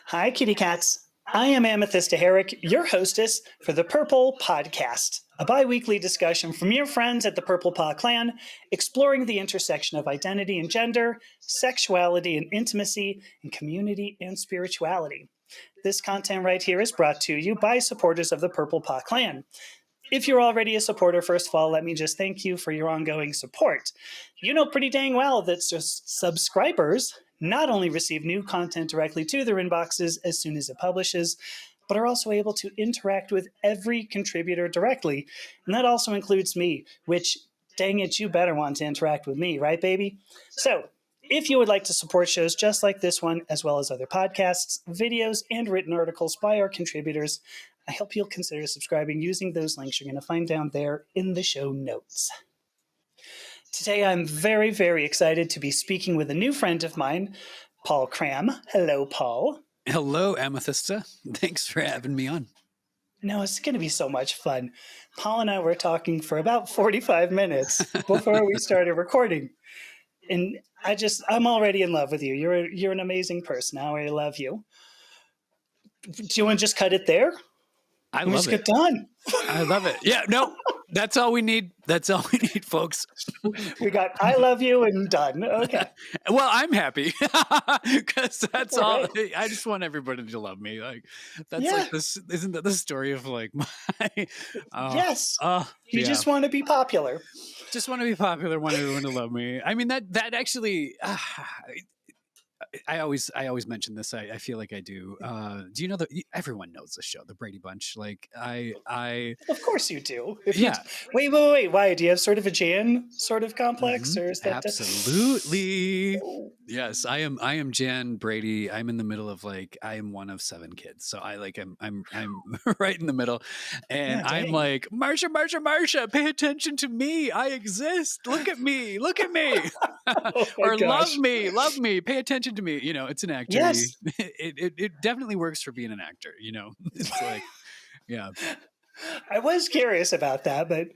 Hi, kitty cats. I am Amethyst Herrick, your hostess for the Purple Podcast, a bi-weekly discussion from your friends at the Purple Paw Clan, exploring the intersection of identity and gender, sexuality and intimacy, and community and spirituality. This content right here is brought to you by supporters of the Purple Paw Clan. If you're already a supporter, first of all, let me just thank you for your ongoing support. You know pretty dang well that subscribers not only receive new content directly to their inboxes as soon as it publishes, but are also able to interact with every contributor directly. And that also includes me, which, dang it, you better want to interact with me, right, baby? So, if you would like to support shows just like this one, as well as other podcasts, videos, and written articles by our contributors, I hope you'll consider subscribing using those links you're going to find down there in the show notes. Today, I'm very, very excited to be speaking with a new friend of mine, Paul Cram. Hello, Paul. Hello, Amethysta. Thanks for having me on. No, it's going to be so much fun. Paul and I were talking for about 45 minutes before we started recording. And I'm already in love with you. You're an amazing person. I already love you. Do you want to just cut it there? I love it. Get done. I love it. Yeah, no, that's all we need. That's all we need, folks. We got I love you and done. Okay. Well, I'm happy because that's all. Right. I just want everybody to love me. Like that's like this. Isn't that the story of like my? Yes. You just want to be popular. Just want to be popular. Want everyone to love me. I mean that actually. I always mention this. I feel like I do. Do you know that everyone knows the show, the Brady Bunch? Like I. Of course you do. Wait. Why? Do you have sort of a Jan sort of complex, or is that absolutely? Yes, I am Jan Brady. I'm in the middle of I am one of 7 kids, so I'm right in the middle, and I'm like Marsha, pay attention to me. I exist. Look at me. Or gosh. love me, pay attention to me. You know, it's an actor. Yes. It definitely works for being an actor, you know. It's like, yeah. I was curious about that, but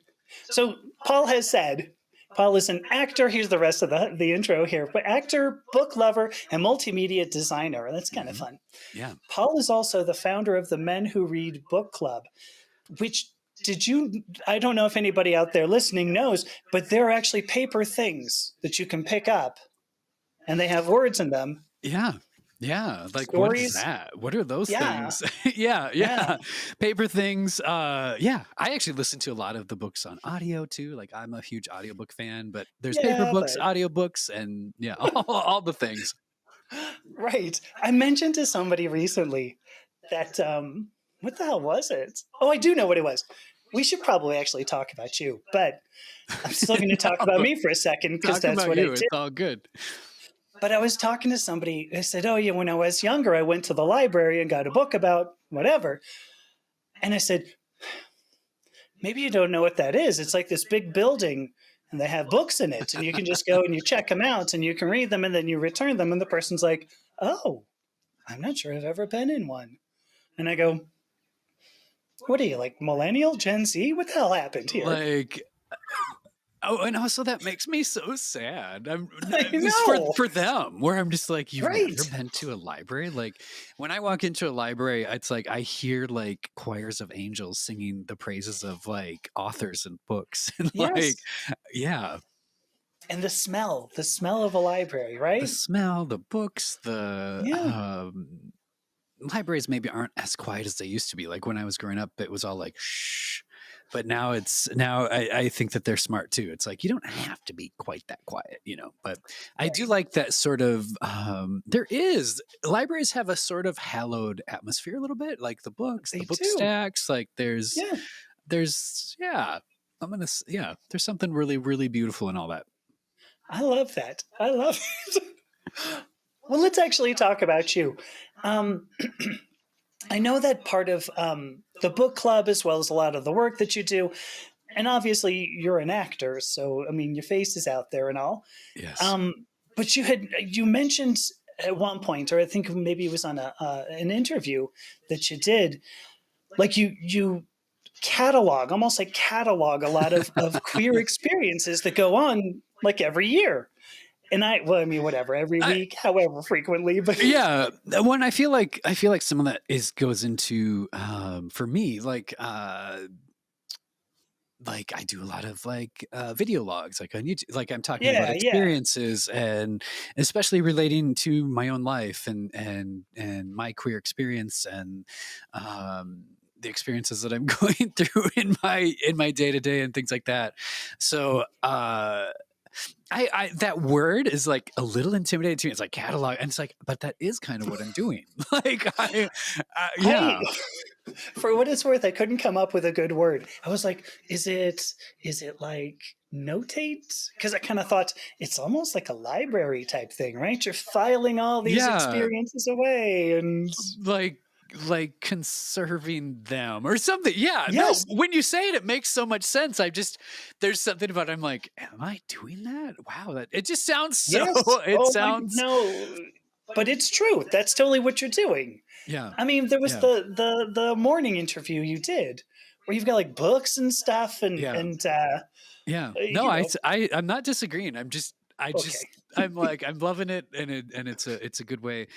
so Paul has said Paul is an actor. Here's the rest of the intro here. But actor, book lover, and multimedia designer. That's kind of fun. Yeah. Paul is also the founder of the Men Who Read Book Club, which I don't know if anybody out there listening knows, but there are actually paper things that you can pick up and they have words in them. Yeah. Yeah. Like, stories. What is that? What are those things? Yeah. Paper things. Yeah. I actually listen to a lot of the books on audio too. Like I'm a huge audiobook fan, but there's paper books, audiobooks, and all the things. Right. I mentioned to somebody recently that, what the hell was it? Oh, I do know what it was. We should probably actually talk about you, but I'm still going to talk about me for a second because that's what I did. It's all good. But I was talking to somebody who said, oh, yeah, when I was younger, I went to the library and got a book about whatever. And I said, maybe you don't know what that is. It's like this big building and they have books in it and you can just go and you check them out and you can read them and then you return them. And the person's like, oh, I'm not sure I've ever been in one. And I go, what are you, like millennial, Gen Z? What the hell happened here? And also that makes me so sad. I know. For them, where I'm just like, you've never been to a library? Like when I walk into a library, it's like I hear like choirs of angels singing the praises of like authors and books. And And the smell of a library, right? The smell, the books, libraries maybe aren't as quiet as they used to be. Like when I was growing up, it was all like, shh. But now I think that they're smart too. It's like, you don't have to be quite that quiet, you know, but I do like that sort of, libraries have a sort of hallowed atmosphere a little bit, like the books, the book stacks, like there's something really, really beautiful in all that. I love that. I love it. Well, let's actually talk about you. I know that part of the book club, as well as a lot of the work that you do, and obviously you're an actor, so I mean your face is out there and all. Yes. But you mentioned at one point, or I think maybe it was on an interview that you did, like you almost catalog a lot of queer experiences that go on like every year. And I mean, whatever, every week, however frequently, but yeah, when I feel like some of that goes into, for me, like I do a lot of video logs, like on YouTube, like I'm talking about experiences and especially relating to my own life and my queer experience and, the experiences that I'm going through in my day to day and things like that. So, I that word is like a little intimidating to me. It's like catalog, and it's like, but that is kind of what I'm doing. Yeah. For what it's worth, I couldn't come up with a good word. I was like, is it like notate? Because I kind of thought it's almost like a library type thing, right? You're filing all these experiences away and like conserving them or something. Yeah. Yes. No, when you say it, it makes so much sense. There's something about it. I'm like, am I doing that? Wow. It just sounds so, sounds. No, but it's true. That's totally what you're doing. Yeah. I mean, there was the morning interview you did where you've got like books and stuff and No, I'm not disagreeing. I'm like, I'm loving it. And it's a good way.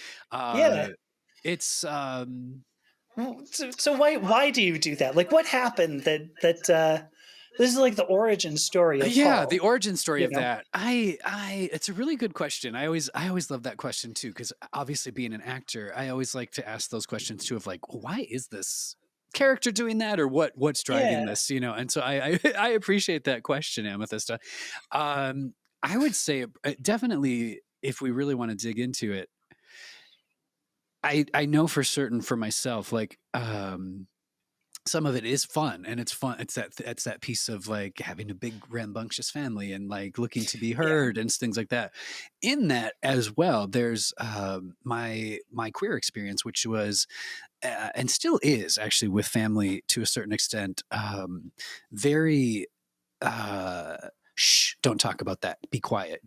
It's so why do you do that? Like, what happened that this is like the origin story of Paul. The origin story of that. It's a really good question. I always love that question too, because obviously being an actor, I always like to ask those questions too of like, well, why is this character doing that, or what's driving this, And so I appreciate that question, Amethysta. I would say definitely, if we really want to dig into it, I know for certain for myself, like, some of it is fun, and it's fun. It's that piece of like having a big rambunctious family and like looking to be heard and things like that. In that as well, there's my queer experience, which was and still is actually with family to a certain extent, very shh, don't talk about that. Be quiet.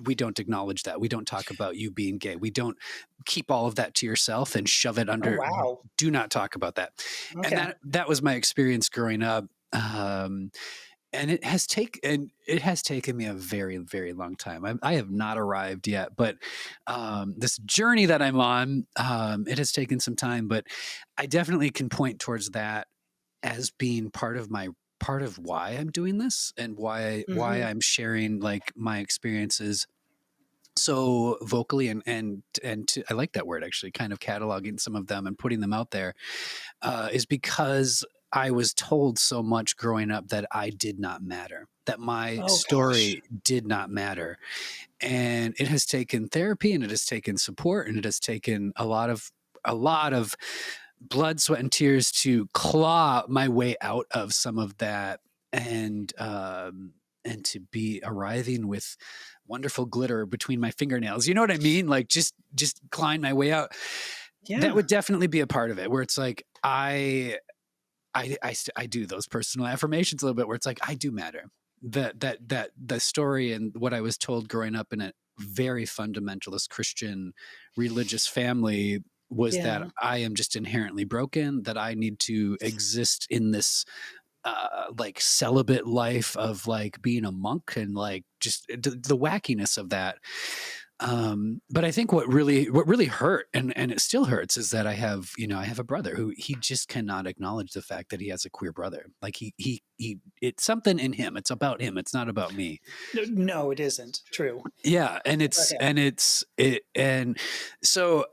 We don't acknowledge that. We don't talk about you being gay. We don't keep all of that to yourself and shove it under. Oh, wow. Do not talk about that. Okay. And that was my experience growing up. And it has taken me a very, very long time. I have not arrived yet, but this journey that I'm on, it has taken some time, but I definitely can point towards that as being part of why I'm doing this and why I'm sharing like my experiences so vocally and I like that word, actually, kind of cataloging some of them and putting them out there, is because I was told so much growing up that I did not matter, that my story did not matter. And it has taken therapy, and it has taken support, and it has taken a lot of blood, sweat, and tears to claw my way out of some of that, and to be arriving with wonderful glitter between my fingernails. You know what I mean? Like just clawing my way out. Yeah. That would definitely be a part of it, where it's like I do those personal affirmations a little bit, where it's like, I do matter. That the story and what I was told growing up in a very fundamentalist Christian religious family was that I am just inherently broken, that I need to exist in this like celibate life of like being a monk, and like just the wackiness of that. But I think what really hurt, and it still hurts, is that I have a brother who he just cannot acknowledge the fact that he has a queer brother. Like he it's something in him. It's about him. It's not about me. No, it isn't true. Yeah. And so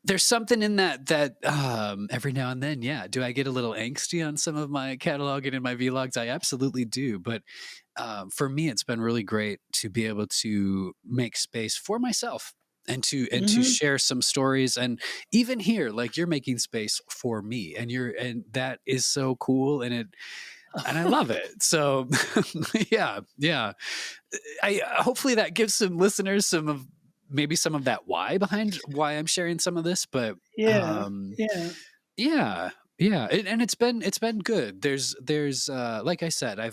there's something in that every now and then, do I get a little angsty on some of my cataloging and my vlogs? I absolutely do. But for me, it's been really great to be able to make space for myself and to share some stories. And even here, like, you're making space for me, and that is so cool. And I love it. So yeah. Hopefully that gives some listeners maybe some of that why behind why I'm sharing some of this, but and it's been good. There's like I said, I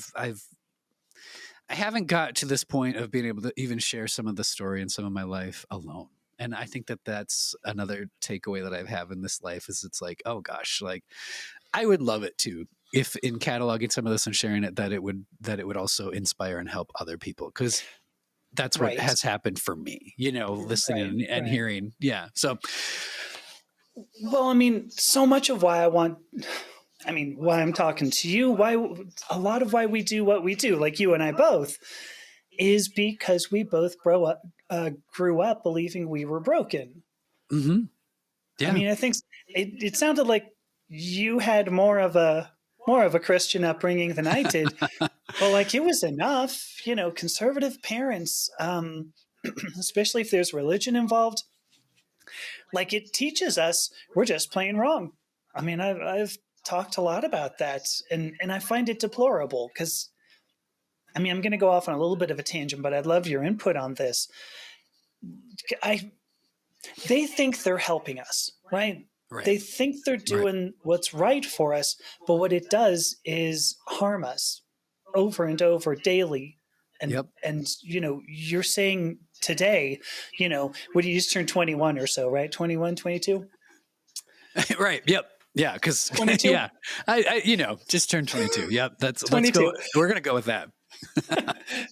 haven't got to this point of being able to even share some of the story and some of my life alone. And I think that that's another takeaway that I have in this life, is it's like, oh gosh, like I would love it too, if in cataloging some of this and sharing it, that it would also inspire and help other people. 'Cause that's what has happened for me, listening and hearing. Yeah. So, well, I mean, so much of why why I'm talking to you, a lot of why we do what we do, like you and I both, is because we both grew up believing we were broken. Mm-hmm. Yeah. I mean, I think it sounded like you had more of a Christian upbringing than I did. Well, like it was enough, conservative parents, especially if there's religion involved, like it teaches us we're just plain wrong. I mean, I've talked a lot about that, and I find it deplorable because, I mean, I'm going to go off on a little bit of a tangent, but I'd love your input on this. They think they're helping us, right? They think they're doing what's right for us, but what it does is harm us over and over daily. And you're saying today, what you just turned 21 or so, right? 21, 22? Right. Yep. Yeah. Cause 22? Yeah, I just turned 22. Yep. That's 22. We're going to go with that.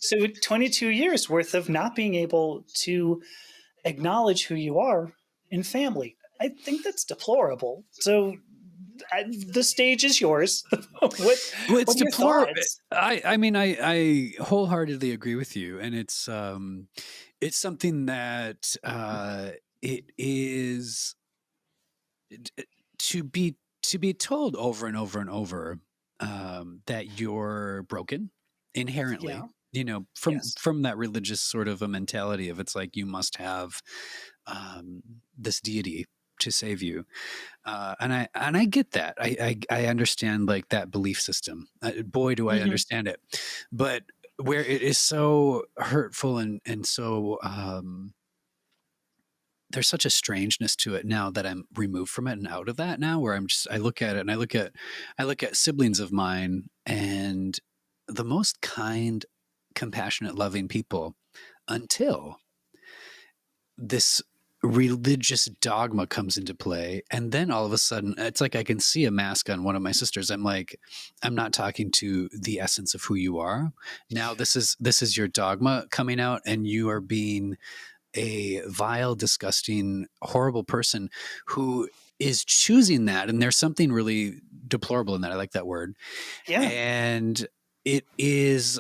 So 22 years worth of not being able to acknowledge who you are in family. I think that's deplorable. So the stage is yours. It's deplorable. I mean, I wholeheartedly agree with you, and it's something that it is to be told over and over and over that you're broken inherently. From that religious sort of a mentality of it's like you must have this deity to save you, and I get that. I understand like that belief system. Boy, do I understand it. But where it is so hurtful and so there's such a strangeness to it now that I'm removed from it and out of that now, where I look at it and I look at siblings of mine and the most kind, compassionate, loving people until this religious dogma comes into play. And then all of a sudden it's like I can see a mask on one of my sisters. I'm like, I'm not talking to the essence of who you are. Now this is your dogma coming out, and you are being a vile, disgusting, horrible person who is choosing that. And there's something really deplorable in that. I like that word. Yeah. And it is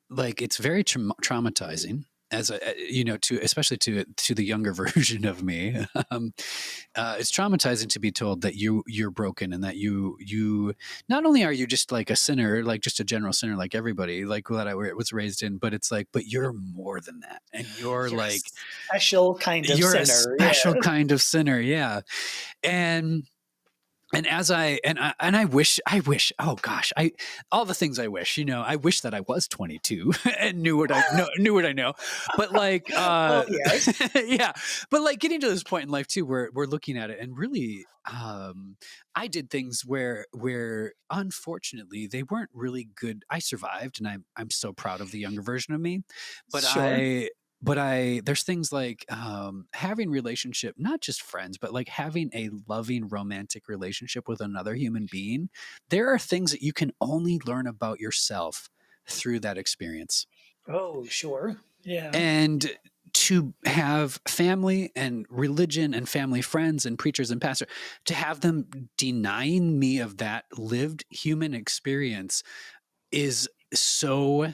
like it's very traumatizing as especially to the younger version of me. It's traumatizing to be told that you're broken, and that you not only are you just like a sinner, like just a general sinner, like everybody, like that I was raised in, but it's like, but you're more than that, and you're like special kind of you're sinner. a special kind of sinner, yeah. And as I wish, oh gosh, all the things I wish, I wish that I was 22 and knew what I know. But like, yes. Yeah, but like getting to this point in life too, where we're looking at it and really, I did things where unfortunately they weren't really good. I survived, and I'm so proud of the younger version of me, but sure. There's things like having relationship, not just friends, but like having a loving romantic relationship with another human being. There are things that you can only learn about yourself through that experience. Oh, sure. Yeah. And to have family and religion and family friends and preachers and pastors, to have them denying me of that lived human experience is so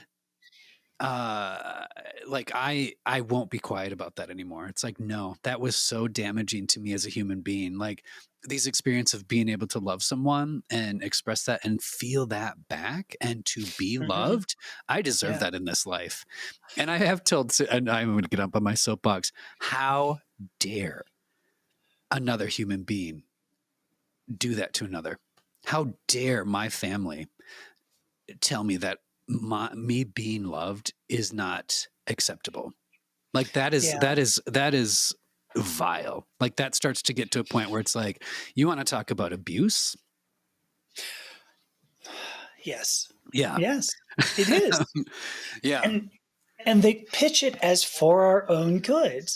like I won't be quiet about that anymore. It's like, no, that was so damaging to me as a human being. Like these experiences of being able to love someone and express that and feel that back and to be loved, I deserve that in this life. And I have told, and I'm going to get up on my soapbox, how dare another human being do that to another? How dare my family tell me that me being loved is not acceptable? Like that is vile. Like that starts to get to a point where it's like, you want to talk about abuse? Yes. Yeah. Yes, it is. Yeah. And they pitch it as for our own good.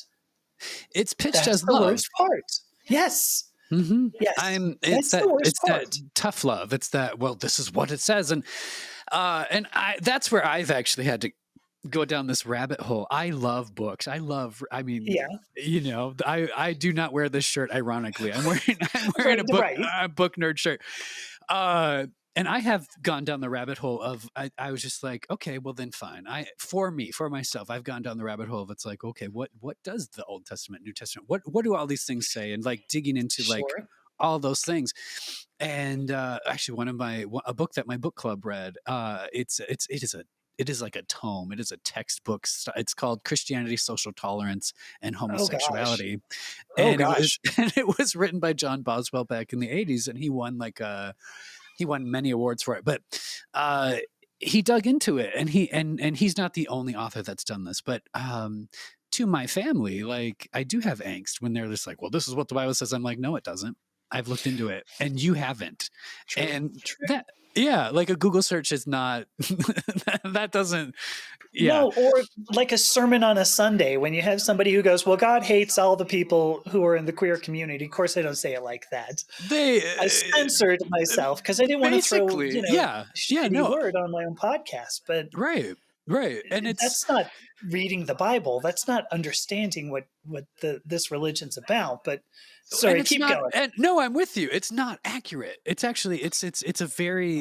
It's pitched as love. The worst part. Yes. Mm-hmm. Yes. It's that tough love. It's that, well, this is what it says. And that's where I've actually had to go down this rabbit hole. I love books. I do not wear this shirt. Ironically, I'm wearing a book nerd shirt. And I have gone down the rabbit hole of, I was just like, okay, well then fine. For myself, I've gone down the rabbit hole of, it's like, okay, what does the Old Testament, New Testament, what do all these things say? And like digging into like all those things. And actually a book that my book club read, it is like a tome. It is a textbook. It's called Christianity, Social Tolerance, and Homosexuality. And it was written by John Boswell back in the 80s, and he won many awards for it. But he dug into it, and he's not the only author that's done this. But to my family, like, I do have angst when they're just like, well, this is what the Bible says. I'm like, no, it doesn't. I've looked into it, and you haven't. True. That, yeah, like a Google search is not, that doesn't, yeah. No, or like a sermon on a Sunday when you have somebody who goes, well, God hates all the people who are in the queer community. Of course, I don't say it like that. I censored myself because I didn't want to throw, shitty word on my own podcast. But right. And that's not reading the Bible. That's not understanding what this religion's about. But sorry, keep going. And no, I'm with you. It's not accurate. It's actually, it's a very,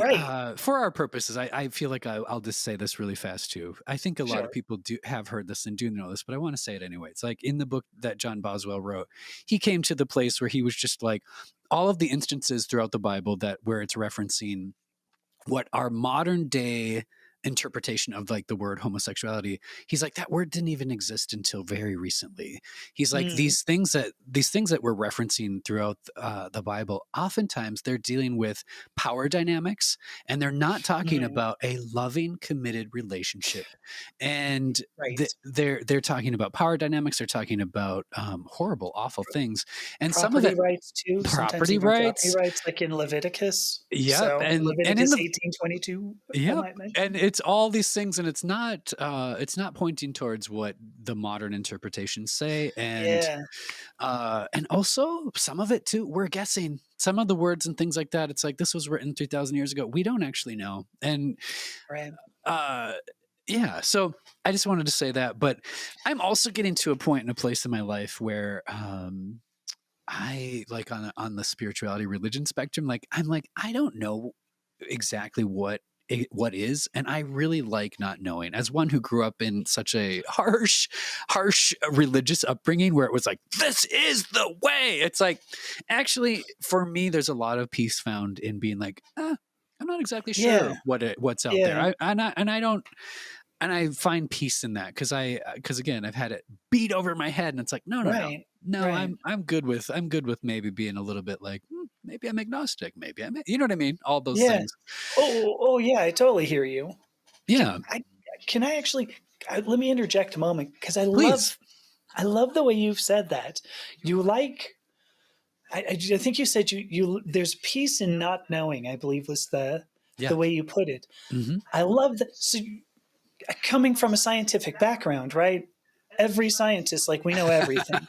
for our purposes, I feel like I'll just say this really fast too. I think a lot of people have heard this and do know this, but I want to say it anyway. It's like in the book that John Boswell wrote, he came to the place where he was just like, all of the instances throughout the Bible where it's referencing what our modern day interpretation of like the word homosexuality, he's like, that word didn't even exist until very recently. He's like, these things that we're referencing throughout the Bible, oftentimes they're dealing with power dynamics, and they're not talking about a loving, committed relationship. And they're talking about power dynamics. They're talking about horrible, awful things. And property some of it, rights too. Property rights, like in Leviticus. Yeah, so and Leviticus 18:22. Yeah, and it's all these things, and it's not pointing towards what the modern interpretations say, and also some of it too, we're guessing some of the words and things like that. It's like, this was written 3,000 years ago. We don't actually know, and so I just wanted to say that. But I'm also getting to a point in a place in my life where I like on the spirituality religion spectrum, like I'm like, I don't know exactly what is, and I really like not knowing. As one who grew up in such a harsh religious upbringing where it was like, this is the way, it's like, actually for me there's a lot of peace found in being like, I'm not exactly sure what's out there. I find peace in that because again, I've had it beat over my head, and it's like, no, I'm good with maybe being a little bit like, maybe I'm agnostic, maybe I'm, you know what I mean? All those things. Oh yeah, I totally hear you. Yeah. Can I actually let me interject a moment, because I love the way you've said that. You like, I think you said you there's peace in not knowing, I believe was the way you put it. Mm-hmm. I love that. So coming from a scientific background, right? Every scientist, like, we know everything,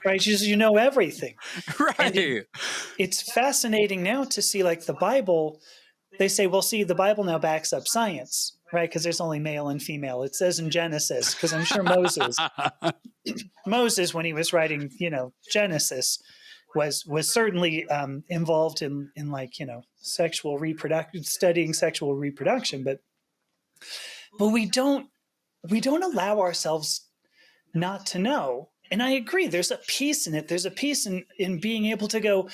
right? You know everything. Right. It's fascinating now to see, like, the Bible, they say, well, see, the Bible now backs up science, right? Because there's only male and female. It says in Genesis, because I'm sure Moses, when he was writing, Genesis, was certainly involved in like, sexual reproduction, studying sexual reproduction, but we don't allow ourselves not to know. And I agree, there's a peace in it. There's a peace in being able to go,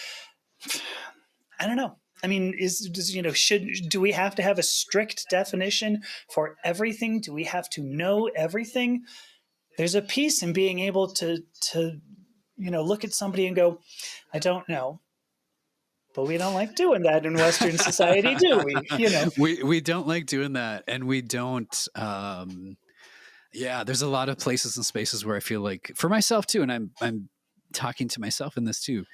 I don't know. I mean, do we have to have a strict definition for everything? Do we have to know everything? There's a peace in being able to look at somebody and go, I don't know. But we don't like doing that in Western society, do we? We don't like doing that, and we don't. There's a lot of places and spaces where I feel like, for myself too, and I'm talking to myself in this too,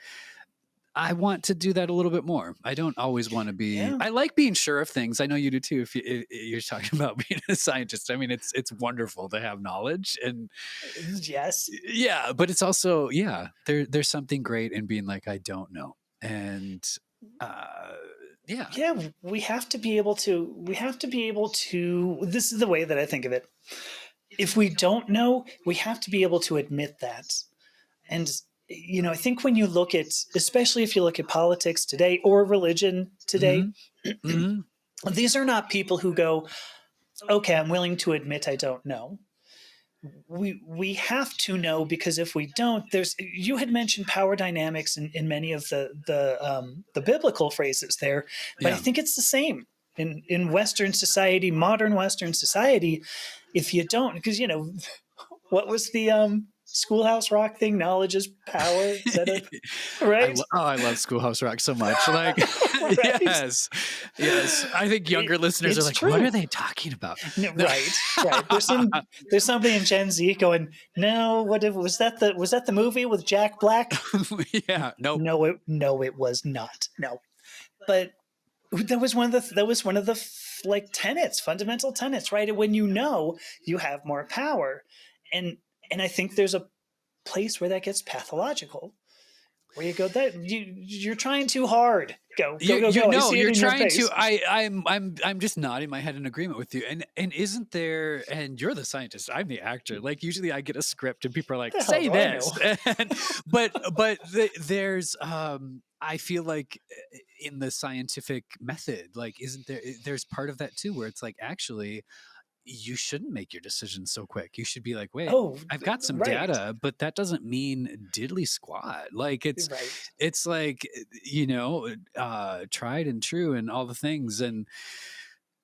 I want to do that a little bit more. I don't always want to be. I like being sure of things. I know you do too. If you're talking about being a scientist, I mean, it's wonderful to have knowledge, and but it's also there's something great in being like, I don't know. And Yeah, we have to be able to, this is the way that I think of it. If we don't know, we have to be able to admit that. And, I think when you look at, especially if you look at politics today or religion today, these are not people who go, okay, I'm willing to admit I don't know. We have to know, because if we don't, you had mentioned power dynamics in many of the biblical phrases there, but I think it's the same in Western society, modern Western society. If you don't, because what was the Schoolhouse Rock thing? Knowledge is power. Is that right? I love Schoolhouse Rock so much. Like, right? yes. I think younger listeners are like, true. What are they talking about? No, right. There's somebody in Gen Z going, no, was that the movie with Jack Black? Yeah, nope. No, it was not. No, but that was one of the like tenets, fundamental tenets, right? When you have more power, and I think there's a place where that gets pathological, where you go, that you're trying too hard. Go. No, you're trying to. I'm just nodding my head in agreement with you. And isn't there? And you're the scientist. I'm the actor. Like, usually I get a script and people are like, say this. but there's I feel like in the scientific method, like, isn't there? There's part of that too, where it's like, actually, you shouldn't make your decisions so quick. You should be like, wait, I've got some data, but that doesn't mean diddly squat. Like, it's like, tried and true and all the things. And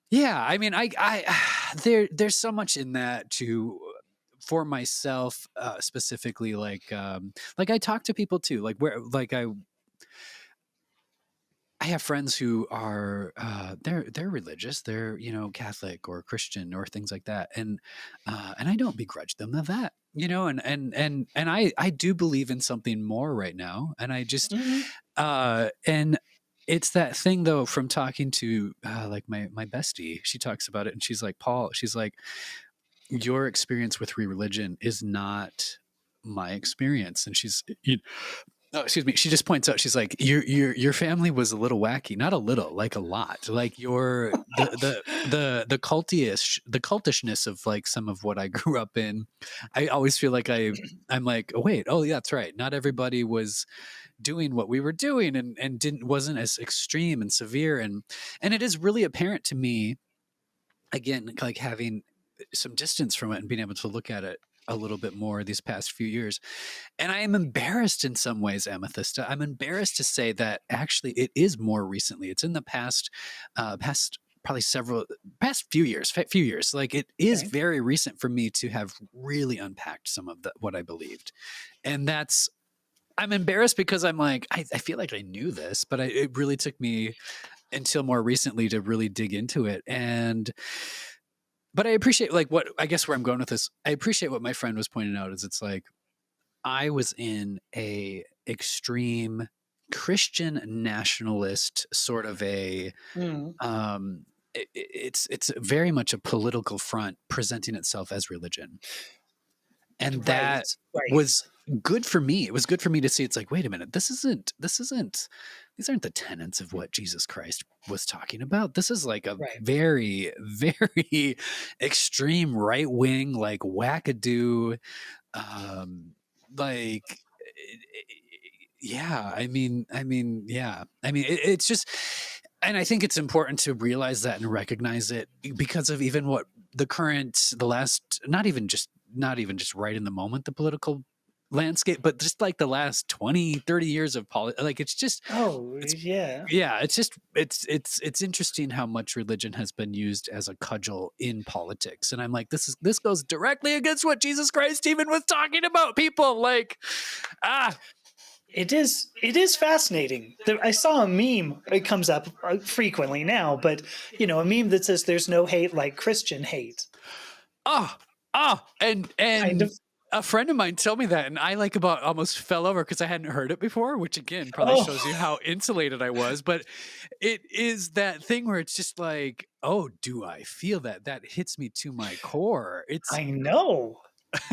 yeah, I mean, there's so much in that for myself, specifically, like I talk to people too, like I have friends who are they're religious, they're Catholic or Christian or things like that, and I don't begrudge them of that, and I do believe in something more right now, and I just and it's that thing though, from talking to like my bestie, she talks about it, and she's like, Paul, she's like, your experience with religion is not my experience, and excuse me. She just points out, she's like, your family was a little wacky, not a little, like a lot. Like the cultishness of like some of what I grew up in. I always feel like I'm like, oh wait, oh yeah, that's right. Not everybody was doing what we were doing and wasn't as extreme and severe. And it is really apparent to me, again, like having some distance from it and being able to look at it a little bit more these past few years. And I am embarrassed in some ways, Amethysta. I'm embarrassed to say that actually it is more recently. It's in the past few years. Like, it is very recent for me to have really unpacked some of what I believed. And I'm embarrassed because I'm like, I feel like I knew this, but it really took me until more recently to really dig into it. But I appreciate, like, what I guess where I'm going with this. I appreciate what my friend was pointing out, is it's like, I was in a extreme Christian nationalist sort of it's very much a political front presenting itself as religion. And that was good for me. It was good for me to see. It's like, wait a minute, these aren't the tenets of what Jesus Christ was talking about. This is like a very, very extreme right wing, like wackadoo, like, yeah. It's just, and I think it's important to realize that and recognize it, because of even what the last, not even just right in the moment, the political landscape, but just like the last 20, 30 years of like, it's just, it's interesting how much religion has been used as a cudgel in politics. And I'm like, this goes directly against what Jesus Christ even was talking about, people. Like, It is fascinating. I saw a meme. It comes up frequently now, but a meme that says there's no hate like Christian hate. And kind of. A friend of mine told me that, and I like about almost fell over because I hadn't heard it before, which again probably shows you how insulated I was. But it is that thing where it's just like, oh, do I feel that? That hits me to my core. I know.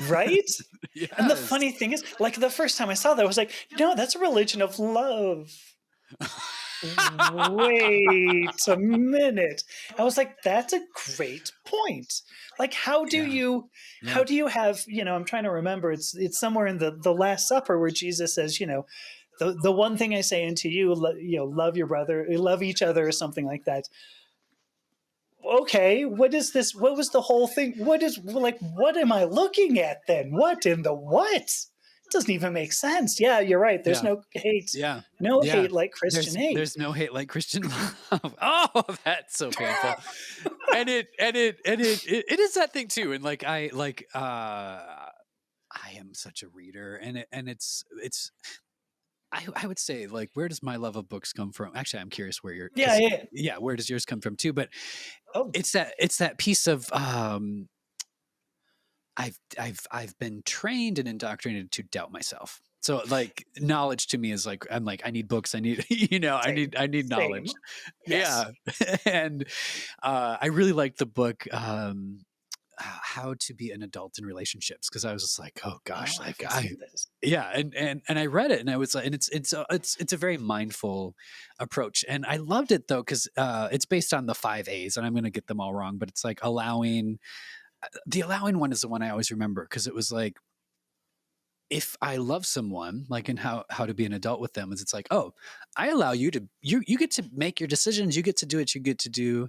Right? Yes. And the funny thing is, like, the first time I saw that, I was like, no, that's a religion of love. Wait a minute. I was like, that's a great point. Like, how do you have, I'm trying to remember, it's somewhere in the Last Supper where Jesus says, the one thing I say unto you, love your brother, love each other, or something like that. Okay, what is this? What was the whole thing? What am I looking at then? What in the what? It doesn't even make sense. Yeah, you're right. There's no hate. Yeah. No hate like Christian hate. There's no hate like Christian love. Oh, that's so painful. and it is that thing too. And like I am such a reader, and it's I would say, like, where does my love of books come from? Actually, I'm curious where where does yours come from too? But it's that piece of I've been trained and indoctrinated to doubt myself. So like knowledge to me is like, I'm like, I need books. I need, I need knowledge. Yes. Yeah. And I really liked the book, How to Be an Adult in Relationships, because I was just like, oh gosh, and I read it, and I was like, and it's a very mindful approach, and I loved it though because it's based on the 5 A's, and I'm going to get them all wrong, but it's like allowing. The allowing one is the one I always remember, because it was like, if I love someone, like in how to be an adult with them, is it's like, oh, I allow you to you get to make your decisions, you get to do what you get to do,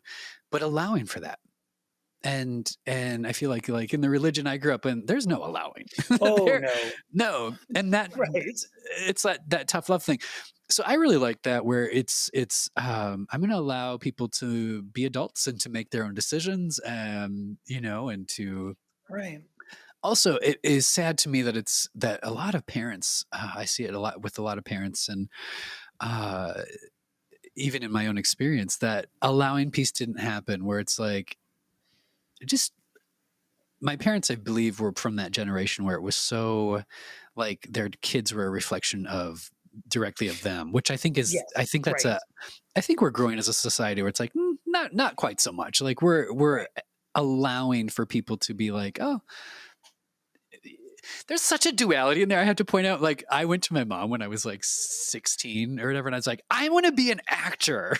but allowing for that. And I feel like in the religion I grew up in, there's no allowing. Oh no. And that it's that tough love thing. So I really like that, where it's I'm going to allow people to be adults and to make their own decisions, and to Also, it is sad to me that a lot of parents, I see it a lot with a lot of parents, and even in my own experience, that allowing peace didn't happen, where it's like, just my parents, I believe, were from that generation where it was so like their kids were a reflection directly of them, which I think is, I think that's I think we're growing as a society where it's like, not quite so much. Like we're allowing for people to be like, oh, there's such a duality in there. I have to point out, like, I went to my mom when I was like 16 or whatever, and I was like, I want to be an actor.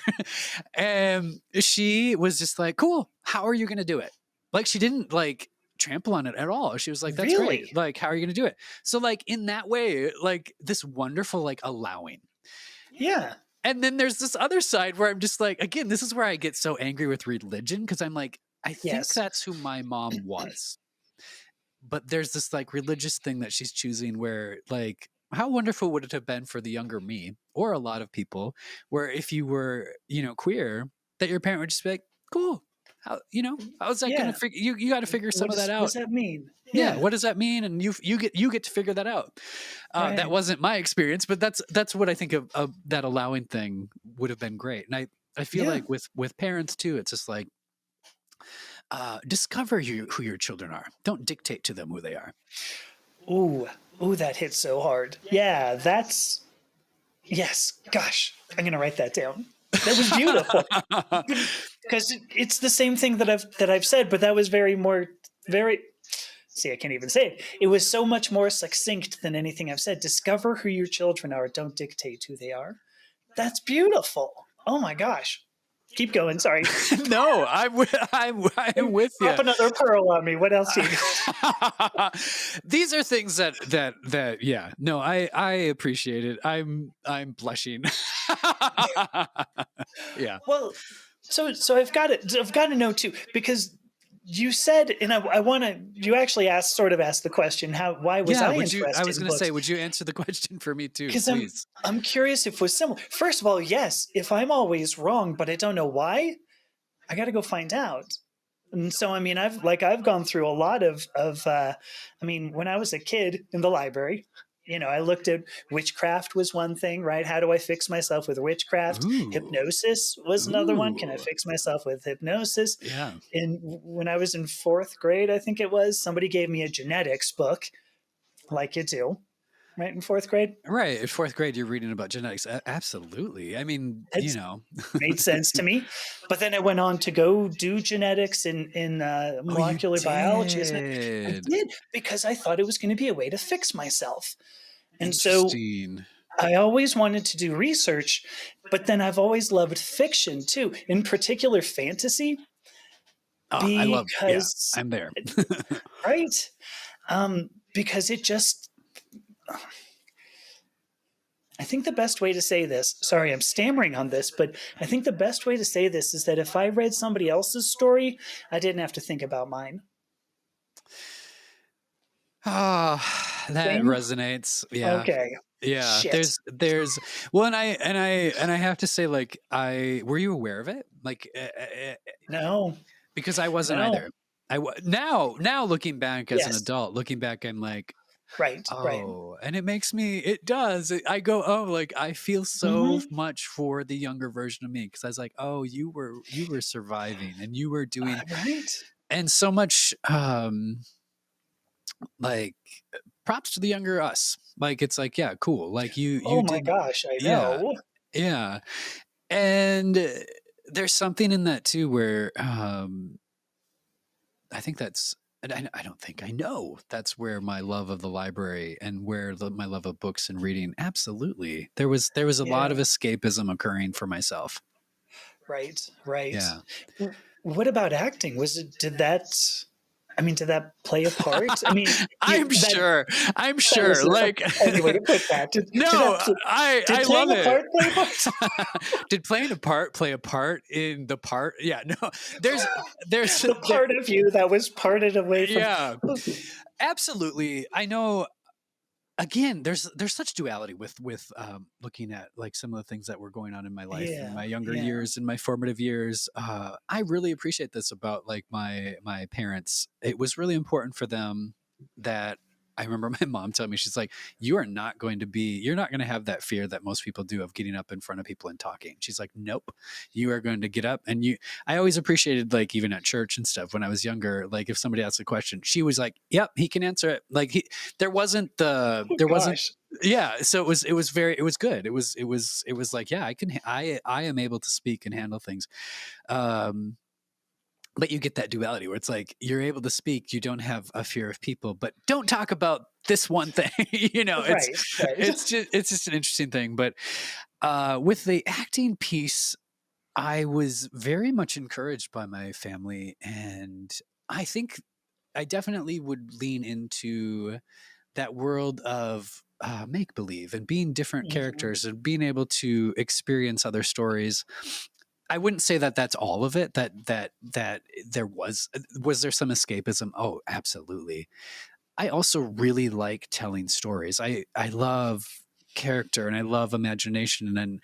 And she was just like, cool, how are you going to do it? Like, she didn't like trample on it at all. She was like, that's great. Like, how are you going to do it? So like in that way, like this wonderful, like allowing. Yeah. And then there's this other side where I'm just like, again, this is where I get so angry with religion, because I'm like, I think that's who my mom was. But there's this like religious thing that she's choosing, where like, how wonderful would it have been for the younger me, or a lot of people, where if you were, queer, that your parent would just be like, cool. How's that going to figure? You got to figure some of that out. What does that mean? Yeah. What does that mean? And you get to figure that out. That wasn't my experience, but that's what I think of that allowing thing would have been great. And I feel like with parents too, it's just like, discover who your children are. Don't dictate to them who they are. Ooh, that hits so hard. Yeah, yes. Gosh, I'm gonna write that down. That was beautiful. Because it's the same thing that I've said, but that was very. See, I can't even say it. It was so much more succinct than anything I've said. Discover who your children are. Don't dictate who they are. That's beautiful. Oh my gosh. Keep going. Sorry. No, I'm with you. Drop another pearl on me. What else do you got? These are things that yeah. No, I appreciate it. I'm blushing. Yeah. Well, so I've got to know too, because you said, and I want to. You actually asked the question. Why was I interested? I was going to say, would you answer the question for me too, please? Because I'm curious if it was similar. First of all, yes. If I'm always wrong, but I don't know why, I got to go find out. And so, I mean, I've gone through a lot of. When I was a kid in the library, I looked at witchcraft was one thing, right? How do I fix myself with witchcraft? Ooh. Hypnosis was another one. Can I fix myself with hypnosis? Yeah. And when I was in 4th grade, I think it was, somebody gave me a genetics book, like you do, right? In 4th grade? Right. In 4th grade, you're reading about genetics. Absolutely. I mean, made sense to me. But then I went on to go do genetics in molecular biology. I did, because I thought it was going to be a way to fix myself. And so I always wanted to do research, but then I've always loved fiction too, in particular fantasy, Oh, yeah, because, I'm there. right? Because it just, I think the best way to say this, sorry, I'm stammering on this, but I think the best way to say this is that if I read somebody else's story, I didn't have to think about mine. Ah, that Same? resonates. Yeah. Okay. Yeah. Shit. There's well, and I have to say, like, were you aware of it? Like, No. because I wasn't No. either. Now looking back as an Yes. adult, looking back, I'm like, Right. Right. oh, and it does. I go, oh, like I feel so Mm-hmm. much for the younger version of me because I was like, oh, you were surviving and you were doing, Right. and so much, like props to the younger us. Like it's like, yeah, cool. Like Oh you my did, gosh, I yeah, know. yeah, and there's something in that too where I think that's, and I don't think I know that's where my love of the library and where my love of books and reading. Absolutely, there was a lot Yeah. of escapism occurring for myself. Right. Right. Yeah. What about acting? Did that play a part? I mean, I'm that sure. I'm that was sure. a Like, funny way to put that. no, I Did love playing a it. part play a part? Did playing a part play a part in the part? Yeah, no. There's The part of you that was parted away from. yeah, absolutely. I know. Again, there's such duality with looking at like some of the things that were going on in my life in Yeah. my younger Yeah. years, in my formative years. I really appreciate this about like my parents. It was really important for them that I remember my mom telling me, she's like, you're not going to have that fear that most people do of getting up in front of people and talking. She's like, nope, you are going to get up. And I always appreciated, like, even at church and stuff when I was younger, like if somebody asked a question, she was like, yep, he can answer it. Like there wasn't Oh there wasn't gosh. yeah, so it was good. It was like, yeah, I am able to speak and handle things. um but you get that duality where it's like you're able to speak, you don't have a fear of people, but don't talk about this one thing. It's Right. Right. it's just an interesting thing. But with the acting piece, I was very much encouraged by my family, and I think I definitely would lean into that world of make believe and being different Mhm. characters and being able to experience other stories. I wouldn't say that that's all of it. That there was there some escapism? Oh, absolutely. I also really like telling stories. I love character and I love imagination, and then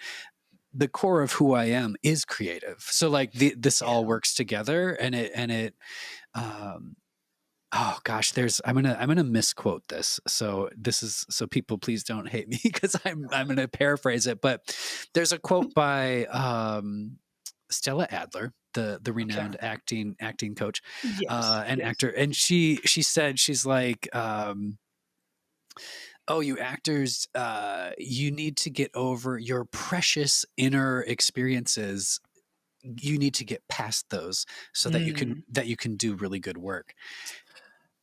the core of who I am is creative. So like this Yeah. all works together, and it um, oh gosh, I'm gonna misquote this. So people please don't hate me because I'm gonna paraphrase it. But there's a quote by Stella Adler, the Okay. renowned acting coach Yes. and Yes. actor, and she said, she's like, oh, you actors, you need to get over your precious inner experiences. You need to get past those so that Mm. you can do really good work.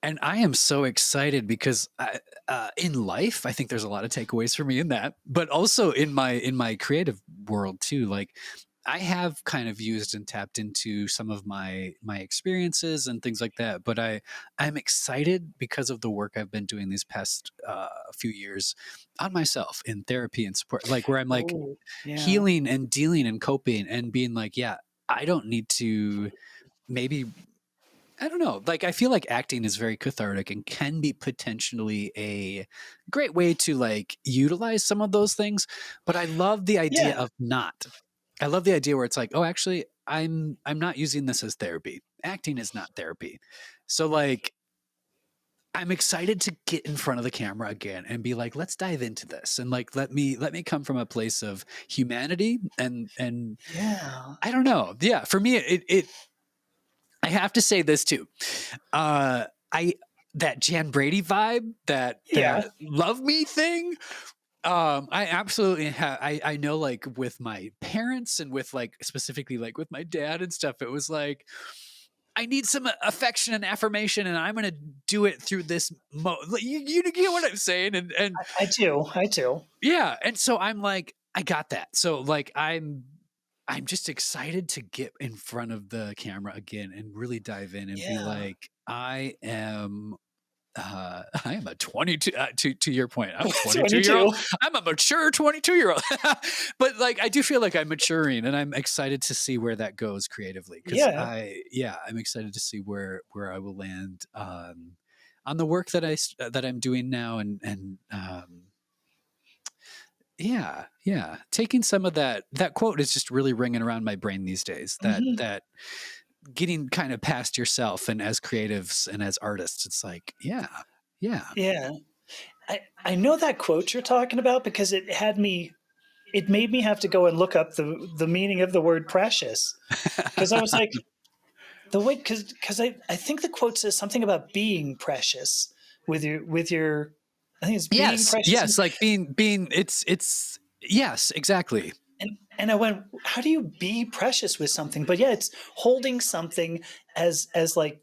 And I am so excited because in life, I think there's a lot of takeaways for me in that, but also in my creative world too. Like I have kind of used and tapped into some of my experiences and things like that. But I'm excited because of the work I've been doing these past few years on myself in therapy and support, like where I'm like Oh, yeah. healing and dealing and coping and being like, yeah, I don't need to maybe, I don't know. Like I feel like acting is very cathartic and can be potentially a great way to like utilize some of those things. But I love the idea Yeah. of not. I love the idea where it's like, oh, actually, I'm not using this as therapy. Acting is not therapy. So like I'm excited to get in front of the camera again and be like, let's dive into this, and like let me come from a place of humanity and Yeah. I don't know. Yeah, for me it I have to say this too. I that Jan Brady vibe, Yeah. that love me thing. I absolutely have. I know, like with my parents and with like specifically like with my dad and stuff. It was like I need some affection and affirmation, and I'm going to do it through this you get what I'm saying? And I do. Yeah. And so I'm like, I got that. So like, I'm just excited to get in front of the camera again and really dive in and be like, I am a 22 to your point. I'm a 22-year-old. I'm a mature 22-year-old. But like, I do feel like I'm maturing, and I'm excited to see where that goes creatively. Cause I'm excited to see where I will land, on the work that I'm doing now. Yeah. Taking some of that quote is just really ringing around my brain these days, that getting kind of past yourself, and as creatives and as artists, it's like, yeah. I know that quote you're talking about, because it made me have to go and look up the meaning of the word precious. Cause I was like, cause I think the quote says something about being precious with your, I think it's being precious. Yes. Like being, it's yes, exactly. And I went, how do you be precious with something? But yeah, it's holding something as like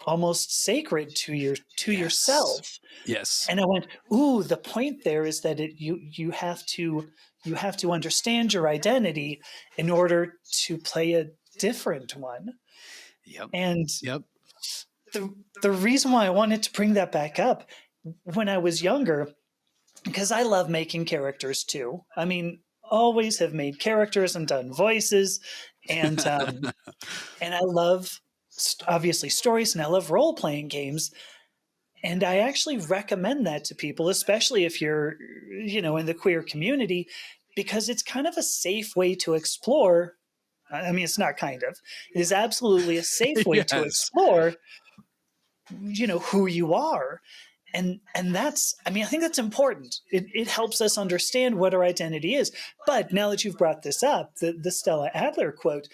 almost sacred to yourself. Yes. And I went, ooh, the point there is that you have to understand your identity in order to play a different one. Yep. And the reason why I wanted to bring that back up, when I was younger, because I love making characters too. I mean, always have made characters and done voices, and and I love obviously stories, and I love role-playing games. And I actually recommend that to people, especially if you're, in the queer community, because it's kind of a safe way to explore. I mean, it's not kind of, it is absolutely a safe way to explore, who you are. And that's, I mean, I think that's important. It helps us understand what our identity is. But now that you've brought this up, the Stella Adler quote,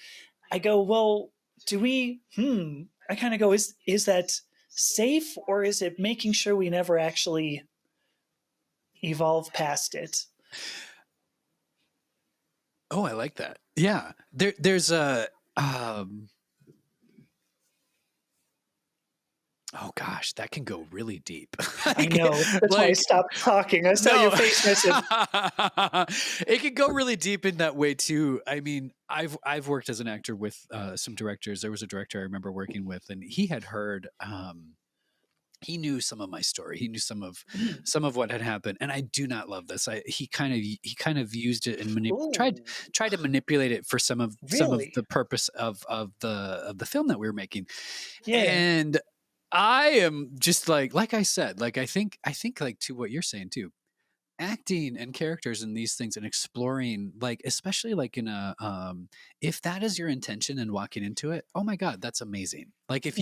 I go, well, I kind of go, is that safe, or is it making sure we never actually evolve past it? Oh, I like that. Yeah. There's a, oh gosh, that can go really deep. I know. That's why I stopped talking. I saw your face missing. It can go really deep in that way too. I mean, I've worked as an actor with some directors. There was a director I remember working with, and he had heard, he knew some of my story. He knew some of what had happened, and I do not love this. He kind of used it and tried to manipulate it for some of the purpose of the film that we were making. Yeah. And I am just like I said, like I think like to what you're saying too, acting and characters and these things and exploring, like especially like in a if that is your intention and walking into it, oh my God, that's amazing. Like if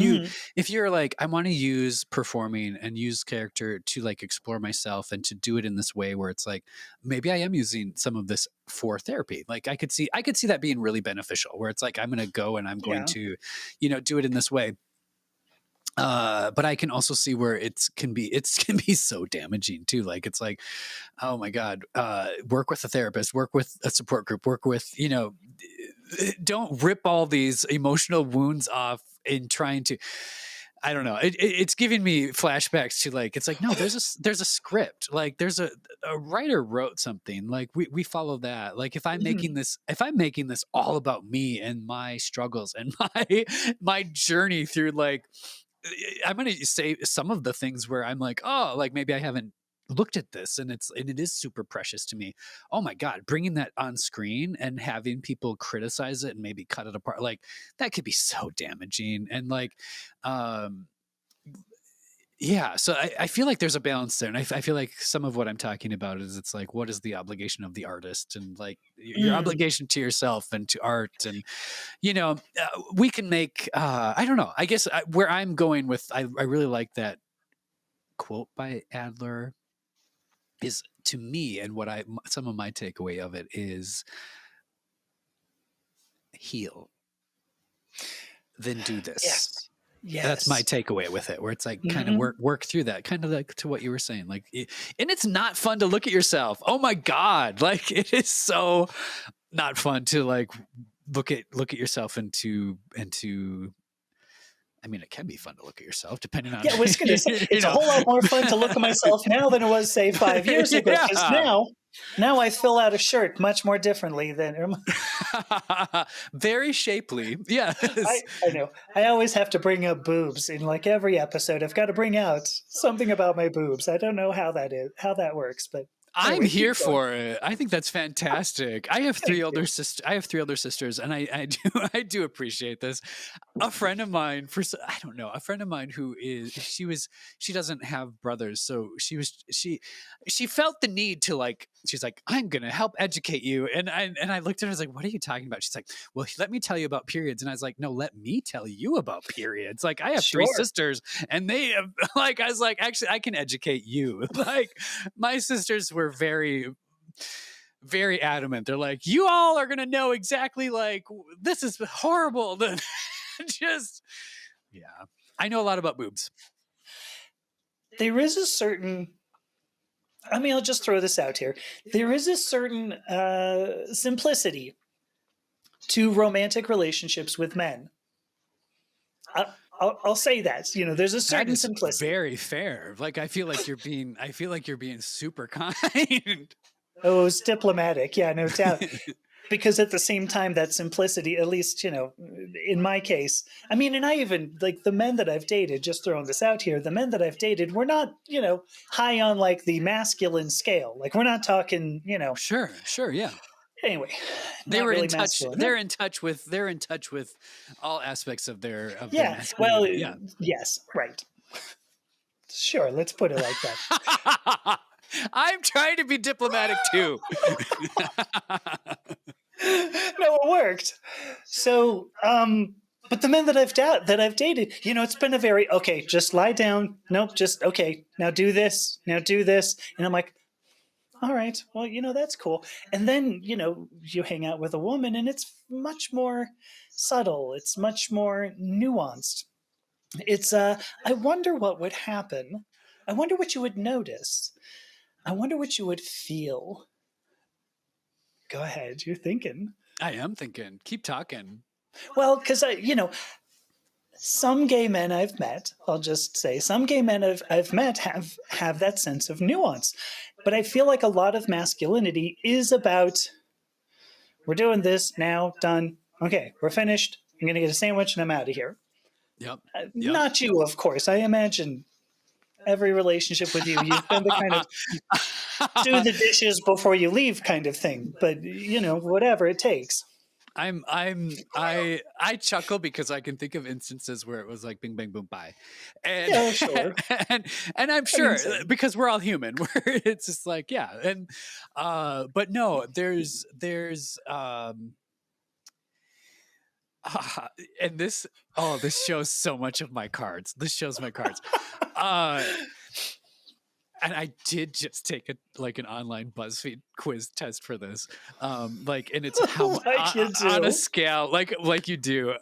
you're like, I want to use performing and use character to like explore myself and to do it in this way where it's like, maybe I am using some of this for therapy. Like I could see that being really beneficial, where it's like, I'm going to go and I'm going to, do it in this way. But I can also see where it can be so damaging too. Like, it's like, oh my God, work with a therapist, work with a support group, work with, don't rip all these emotional wounds off in trying to, I don't know. It's giving me flashbacks to like, it's like, no, there's a script. Like there's a writer wrote something, like we follow that. Like if I'm making this all about me and my struggles and my journey through, like, I'm going to say some of the things where I'm like, oh, like maybe I haven't looked at this, and it is super precious to me. Oh my God, bringing that on screen and having people criticize it and maybe cut it apart, like that could be so damaging. And like, yeah, so I feel like there's a balance there, and I feel like some of what I'm talking about is, it's like, what is the obligation of the artist, and like your obligation to yourself and to art, and we can make I don't know. I guess where I'm going with, I really like that quote by Adler is, to me, and what some of my takeaway of it is, heal, then do this. Yes. Yes. That's my takeaway with it, where it's like, kind of work through that, kind of like to what you were saying, like, and it's not fun to look at yourself. Oh my God. Like it is so not fun to like look at yourself and to I mean, it can be fun to look at yourself, depending on. Yeah, I was going to say, it's a whole lot more fun to look at myself now than it was, say, 5 years ago. Because now I fill out a shirt much more differently than. Very shapely. Yeah. I know. I always have to bring up boobs in like every episode. I've got to bring out something about my boobs. I don't know how that works, but. I'm here for it. I think that's fantastic. I have three older sisters, and I do appreciate this. A friend of mine, a friend of mine who she doesn't have brothers, so she felt the need to she's like, I'm gonna help educate you, and I looked at her, I was like, what are you talking about? She's like, well, let me tell you about periods, and I was like, no, let me tell you about periods. Like, I have three sisters, and they have, I was like, actually, I can educate you. Like, my sisters were very, very adamant. They're like, you all are gonna know exactly, like, this is horrible. Just, yeah, I know a lot about boobs. There is a certain, I'll just throw this out here. There is a certain simplicity to romantic relationships with men. I'll say that. There's a certain simplicity. Very fair. Like, I feel like you're being super kind. Oh, it's diplomatic. Yeah, no doubt. Because at the same time, that simplicity, at least, in my case, and I even, like, the men that I've dated, just throwing this out here, the men that I've dated, we're not, high on, like, the masculine scale. Like, we're not talking, Sure, yeah. Anyway, they were really in touch. masculine. They're in touch with all aspects of their. Yeah. Well, yeah. Yes. Right. Sure. Let's put it like that. I'm trying to be diplomatic too. No, it worked. So, but the men that I've dated, it's been a very, okay, just lie down. Nope. Just, okay, now do this. And I'm like, all right, well, that's cool. And then, you hang out with a woman and it's much more subtle. It's much more nuanced. It's, I wonder what would happen. I wonder what you would notice. I wonder what you would feel. Go ahead. You're thinking. I am thinking. Keep talking. Well, because, some gay men I've met, I'll just say, some gay men I've met have that sense of nuance. But I feel like a lot of masculinity is about, we're doing this now, done. Okay, we're finished. I'm going to get a sandwich and I'm out of here. Yep. Not you, of course. I imagine every relationship with you've been the kind of do the dishes before you leave kind of thing. But, whatever it takes. I chuckle because I can think of instances where it was like bing bang boom bye, and yeah, sure. and I'm sure because we're all human, where it's just like, yeah, and but no, there's and this shows so much of my cards. This shows my cards. And I did just take an online BuzzFeed quiz test for this. And it's how on a scale, like you do,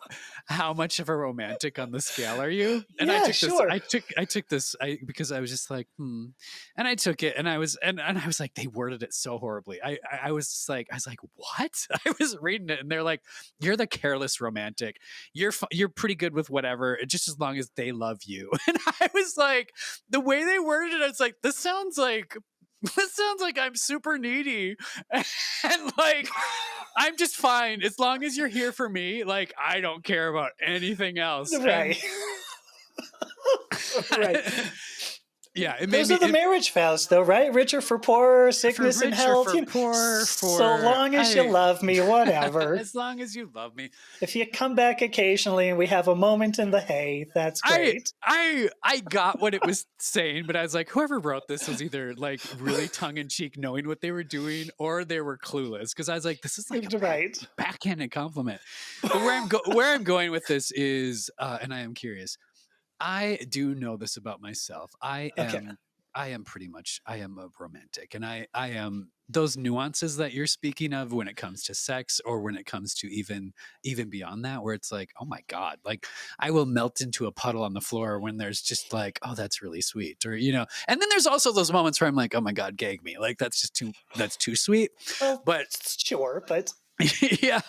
how much of a romantic on the scale are you? And yeah, I took this because I was just like, and I took it and I was like, they worded it so horribly. I was like, what? I was reading it and they're like, you're the careless romantic. You're pretty good with whatever, just as long as they love you. And I was like, the way they worded it, I was like, this sounds like I'm super needy and like I'm just fine as long as you're here for me. Like, I don't care about anything else. Right. Right. Yeah, those are the marriage vows, though, right? Richer for poorer, sickness and health. For poor, so long as you love me, whatever. As long as you love me. If you come back occasionally and we have a moment in the hay, that's great. I got what it was saying, but I was like, whoever wrote this was either like really tongue in cheek, knowing what they were doing, or they were clueless. Because I was like, this is like a backhanded compliment. But where I'm going with this is, and I am curious. I do know this about myself. I am a romantic, and I am those nuances that you're speaking of when it comes to sex, or when it comes to even beyond that, where it's like, oh my God, like I will melt into a puddle on the floor when there's just like, oh, that's really sweet, or and then there's also those moments where I'm like, oh my God, gag me, like that's too sweet. Well, but sure, but Yeah,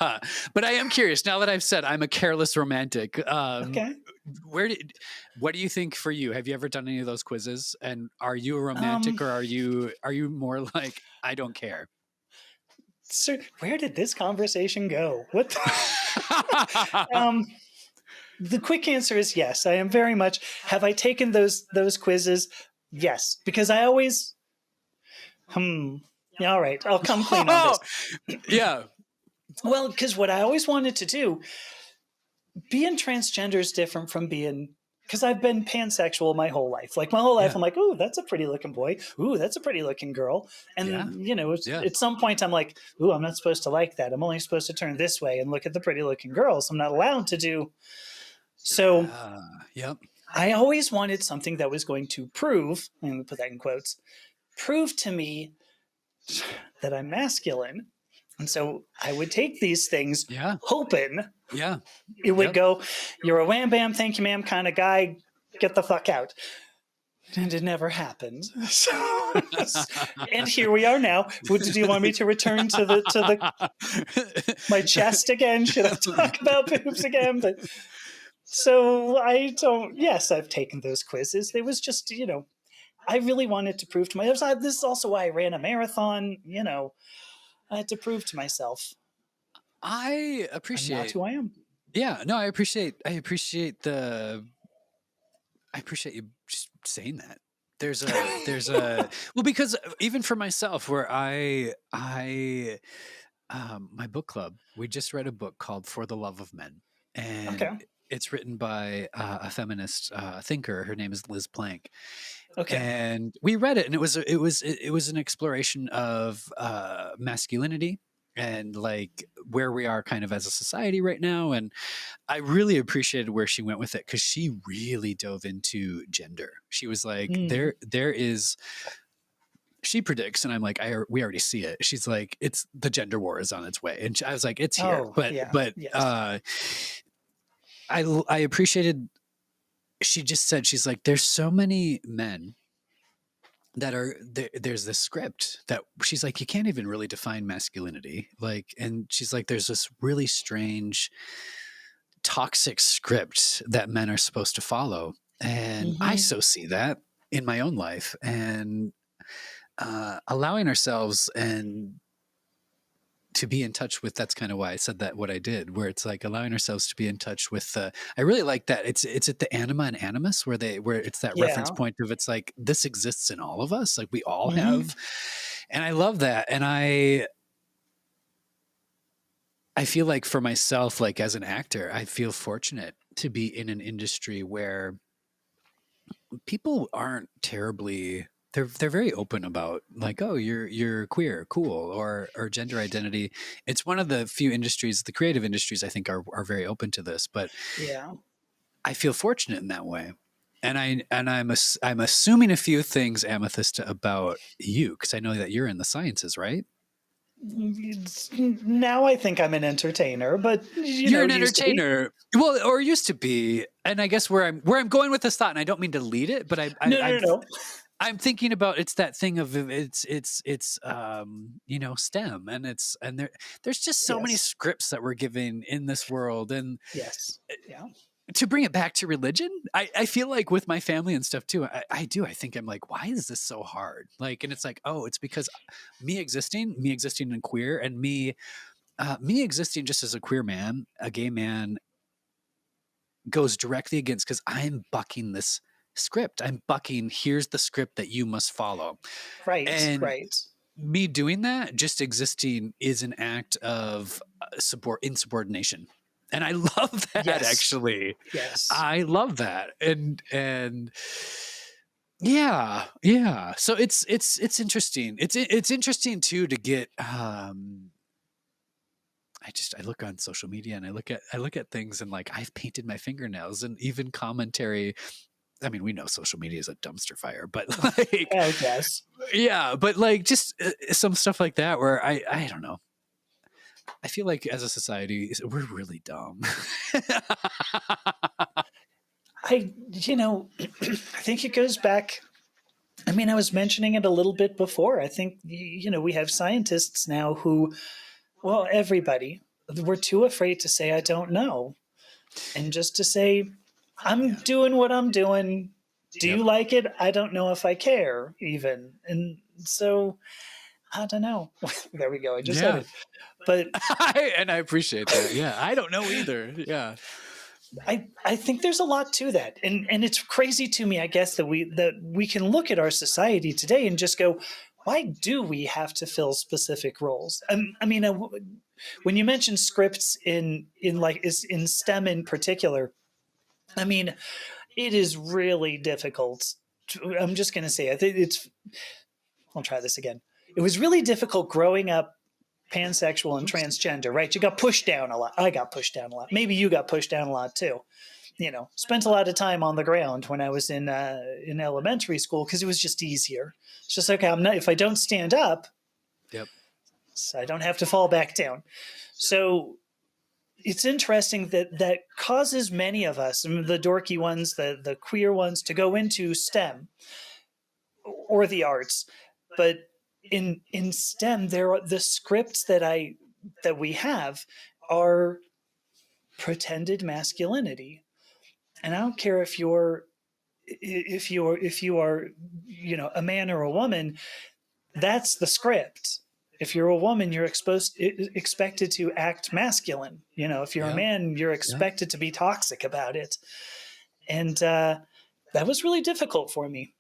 but I am curious now that I've said I'm a careless romantic. Okay. What do you think for you? Have you ever done any of those quizzes? And are you a Um, romantic, or are you more like I don't care? so where did this conversation go? What? um, the quick answer is yes. I am very much. Have I taken those quizzes? Yes, because I always. Yeah, all right. I'll come clean on this. Yeah. Well, because what I always wanted to do, being transgender is different from being, because I've been pansexual my whole life. Like my whole life, I'm like, ooh, that's a pretty looking boy. Ooh, that's a pretty looking girl. And, at some point I'm like, ooh, I'm not supposed to like that. I'm only supposed to turn this way and look at the pretty looking girls. I'm not allowed to do. So yep. I always wanted something that was going to prove, I'm going to put that in quotes, prove to me that I'm masculine. And so I would take these things, hoping it would go, you're a wham bam, thank you ma'am kind of guy, get the fuck out. And it never happened. And here we are now. Do you want me to return to my chest again? Should I talk about boobs again? But so I don't. Yes, I've taken those quizzes. It was just, I really wanted to prove to myself. This is also why I ran a marathon. I had to prove to myself. I appreciate I'm not who I am. Yeah, no, I appreciate you just saying that. There's a well, because even for myself, where my book club, we just read a book called For the Love of Men, and it's written by a feminist thinker. Her name is Liz Plank. Okay. And we read it, and it was an exploration of masculinity and like where we are kind of as a society right now. And I really appreciated where she went with it, because she really dove into gender. She was like, there is, she predicts, and I'm like, we already see it. She's like, it's the gender war is on its way. And I was like, it's here. I appreciated, she just said, she's like, there's so many men that are there's this script that she's like, you can't even really define masculinity. Like, and she's like, there's this really strange toxic script that men are supposed to follow. And I so see that in my own life, and allowing ourselves and to be in touch with, that's kind of why I said that, what I did, where it's like allowing ourselves to be in touch with, I really like that. It's at the anima and animus where it's that reference point of, it's like, this exists in all of us. Like we all have, and I love that. And I feel like for myself, like as an actor, I feel fortunate to be in an industry where people aren't terribly, they're very open about like, oh, you're queer, cool, or gender identity. It's one of the few industries, the creative industries, I think are very open to this. But I feel fortunate in that way. And I'm assuming a few things, Amethyst, about you, because I know that you're in the sciences, right? Now I think I'm an entertainer, but you're an entertainer. Well, or used to be. And I guess where I'm going with this thought, and I don't mean to lead it, but No. I'm thinking about, it's that thing of it's STEM, and there's just so many scripts that we're given in this world. And to bring it back to religion, I feel like with my family and stuff too, I think I'm like, why is this so hard? Like, and it's like, oh, it's because me existing in queer, and me existing just as a queer man, a gay man, goes directly against, because I'm bucking this script. I'm bucking, here's the script that you must follow. Right. Me doing that, just existing, is an act of insubordination. And I love that, actually. Yes. I love that. And yeah. So it's interesting. It's interesting too, to get, I look on social media, and I look at things, and like, I've painted my fingernails, and even commentary. I mean, we know social media is a dumpster fire, but like, but like just some stuff like that, where I don't know. I feel like as a society, we're really dumb. I think it goes back. I mean, I was mentioning it a little bit before. I think, we have scientists now who Well, everybody, we're too afraid to say, I don't know. And just to say, I'm doing what I'm doing. Do you like it? I don't know if I care, even. And so, I don't know. There we go. I just said it. But and I appreciate that. Yeah, I don't know either. Yeah. I think there's a lot to that. And it's crazy to me, I guess, that we can look at our society today and just go, why do we have to fill specific roles? I mean, when you mention scripts in STEM in particular, I mean, it is really difficult. I'm just going to say, I think I'll try this again. It was really difficult growing up pansexual and transgender, right? You got pushed down a lot. I got pushed down a lot. Maybe you got pushed down a lot too. Spent a lot of time on the ground when I was in elementary school because it was just easier. It's just okay. If I don't stand up, so I don't have to fall back down. So it's interesting that causes many of us, the dorky ones, the queer ones, to go into STEM or the arts, but in STEM, there are the scripts that we have are pretended masculinity, and I don't care if you are a man or a woman. That's the script. If you're a woman, you're expected to act masculine. If you're a man, you're expected to be toxic about it, and that was really difficult for me.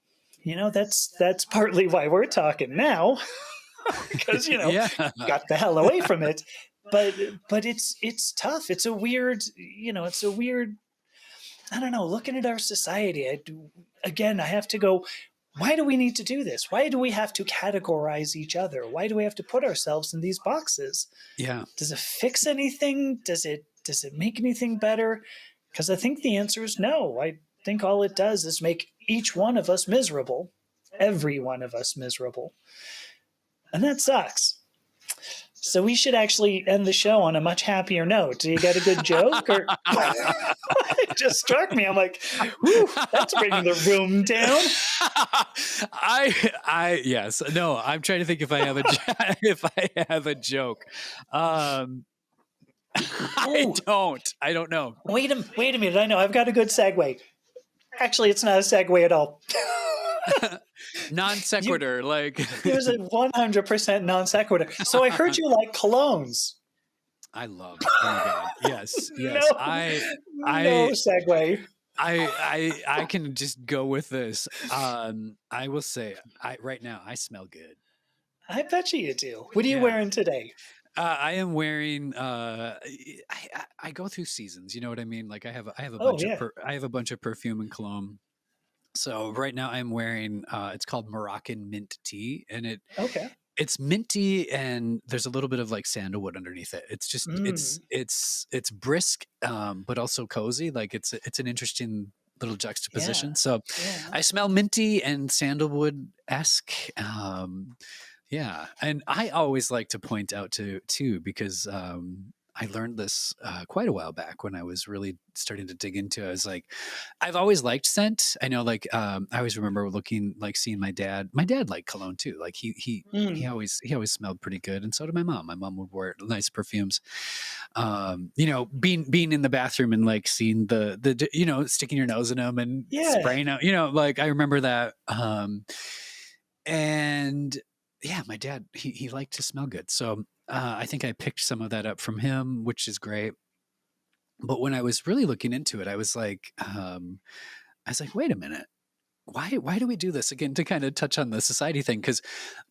That's partly why we're talking now, because got the hell away from it. But it's tough. It's a weird, I don't know. Looking at our society, I have to go, why do we need to do this? Why do we have to categorize each other? Why do we have to put ourselves in these boxes? Yeah. Does it fix anything? Does it make anything better? Because I think the answer is no. I think all it does is make each one of us miserable. Every one of us miserable. And that sucks. So we should actually end the show on a much happier note. Do you got a good joke? Or it just struck me. I'm like, whew, that's bringing the room down. Yes. No, I'm trying to think if I have a joke. I don't know. Wait a minute. I know. I've got a good segue. Actually, it's not a segue at all. Non sequitur, There's a 100% non sequitur. So I heard you like colognes. I love. Oh my God! Yes. No segue. I can just go with this. I will say, right now I smell good. I bet you do. What are you wearing today? I am wearing. I go through seasons. You know what I mean? Like I have a bunch of perfume and cologne. So right now I'm wearing. It's called Moroccan mint tea, and it's minty, and there's a little bit of like sandalwood underneath it. It's just it's brisk, but also cozy. Like it's an interesting little juxtaposition. So I smell minty and sandalwood-esque. Yeah. And I always like to point out too, because I learned this quite a while back when I was really starting to dig into it. I was like, I've always liked scent. I know, I always remember seeing my dad. My dad liked cologne too. Like he always smelled pretty good, and so did my mom. My mom would wear nice perfumes. Being in the bathroom and like seeing the sticking your nose in them and spraying out. I remember that. And yeah, my dad he liked to smell good, so. I think I picked some of that up from him, which is great. But when I was really looking into it, I was like, wait a minute. Why do we do this? Again, to kind of touch on the society thing, because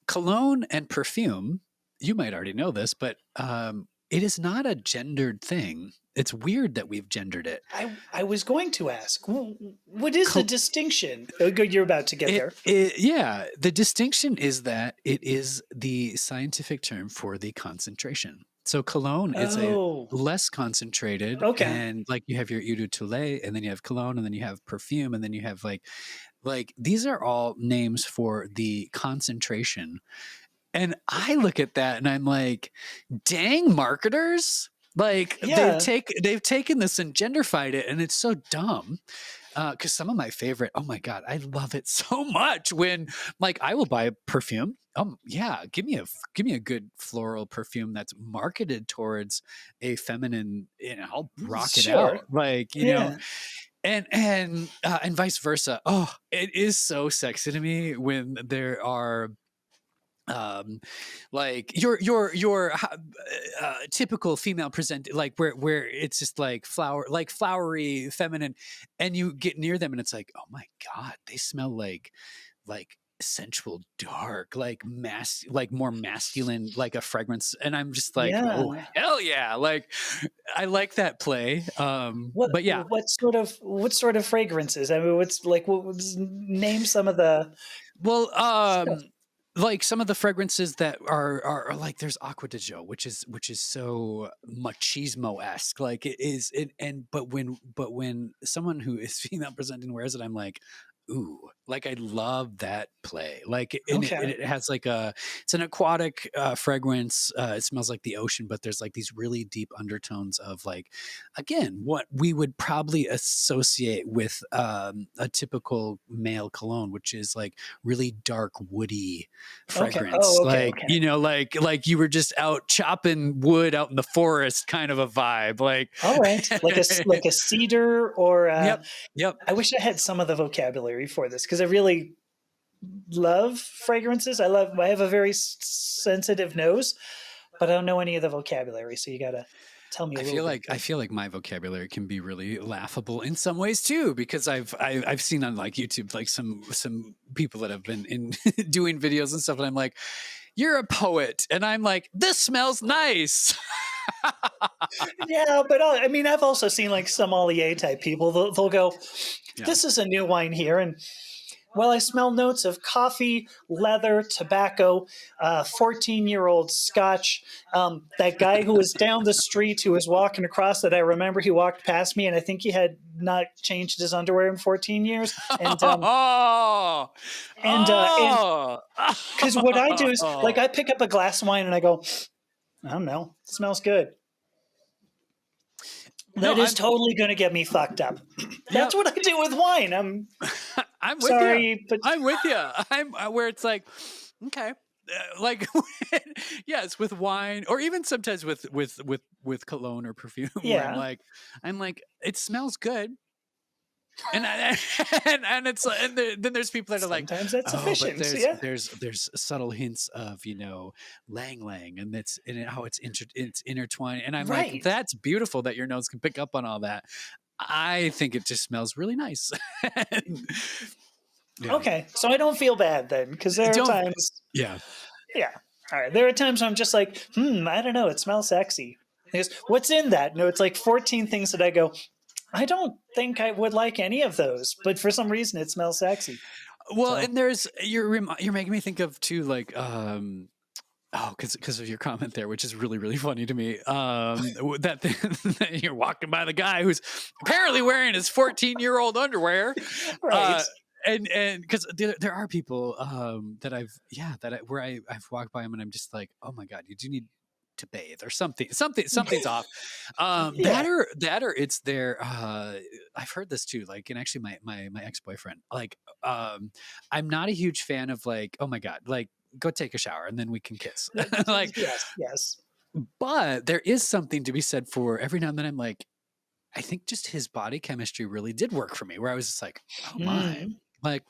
cologne and perfume, you might already know this, but it is not a gendered thing. It's weird that we've gendered it. I was going to ask, what is the distinction? You're about to get there. The distinction is that it is the scientific term for the concentration. So cologne is a less concentrated. Okay. And like you have your eau de toilette, and then you have cologne, and then you have perfume, and then you have like these are all names for the concentration. And I look at that and I'm like, dang, marketers. They've taken this and genderfied it, and it's so dumb. Because some of my favorite, oh my God, I love it so much when like I will buy a perfume. Yeah, give me a good floral perfume that's marketed towards a feminine, I'll rock it out. Like, and vice versa. Oh, it is so sexy to me when there are like your typical female present, like where it's just like flowery feminine, and you get near them and it's like, oh my God, they smell like sensual dark, like more masculine, like a fragrance, and I'm just like, oh hell yeah, like I like that play. But yeah, what sort of fragrances? I mean, name some of the stuff. Like some of the fragrances that are like, there's Aqua de Jo, which is so machismo-esque, like it is it. And but when someone who is female presenting wears it, I'm like, ooh, like I love that play. Like, and it has like it's an aquatic fragrance. It smells like the ocean, but there's like these really deep undertones of like, again, what we would probably associate with a typical male cologne, which is like really dark, woody fragrance. Like you were just out chopping wood out in the forest, kind of a vibe. Like, all right, like a cedar or yep. I wish I had some of the vocabulary for this, because I really love fragrances. I have a very sensitive nose, but I don't know any of the vocabulary. So you got to tell me. I feel like my vocabulary can be really laughable in some ways too, because I've seen on like YouTube, like some people that have been in doing videos and stuff, and I'm like, you're a poet, and I'm like, this smells nice. Yeah, but I mean, I've also seen like sommelier type people. They'll go, this is a new wine here, and well, I smell notes of coffee, leather, tobacco, 14-year-old scotch. That guy who was down the street who was walking across, that I remember he walked past me, and I think he had not changed his underwear in 14 years. And because what I do is, like, I pick up a glass of wine and I go, I don't know, it smells good. That is totally going to get me fucked up. That's what I do with wine. I'm with sorry, you. But I'm with you. I'm where it's like, okay, like yes, with wine, or even sometimes with cologne or perfume. Yeah, where I'm like, it smells good. And it's like, and then there's people that are like, sometimes that's sufficient. But there's subtle hints of lang lang, and it's how it's intertwined, and I'm like, that's beautiful that your nose can pick up on all that. I think it just smells really nice. Okay, so I don't feel bad then, because there are times. Yeah. All right, there are times when I'm just like, I don't know, it smells sexy. Because what's in that? No, it's like 14 things that I go, I don't think I would like any of those, but for some reason it smells sexy. Well, and there's you're making me think of too, like because of your comment there, which is really, really funny to me. That thing that you're walking by the guy who's apparently wearing his 14-year-old underwear, right? And because there are people that I've walked by him and I'm just like, oh my God, you do need to bathe or something's off. That or it's their I've heard this too, like, and actually my ex-boyfriend, like I'm not a huge fan of like, oh my God, like go take a shower and then we can kiss. Like, yes, but there is something to be said for every now and then I'm like, I think just his body chemistry really did work for me, where I was just like, oh my, like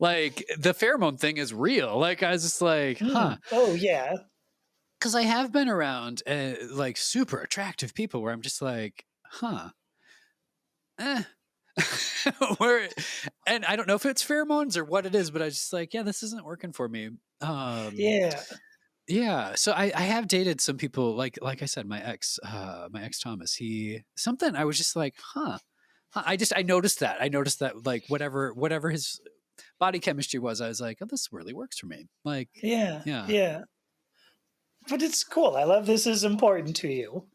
like the pheromone thing is real. Like I was just like, oh yeah. Because I have been around like super attractive people where I'm just like, where, and I don't know if it's pheromones or what it is, but I was just like, yeah, this isn't working for me. Yeah. So I have dated some people, like I said, my ex Thomas, I was just like, I noticed that like whatever his body chemistry was, I was like, oh, this really works for me. Like, yeah. But it's cool. I love this is important to you.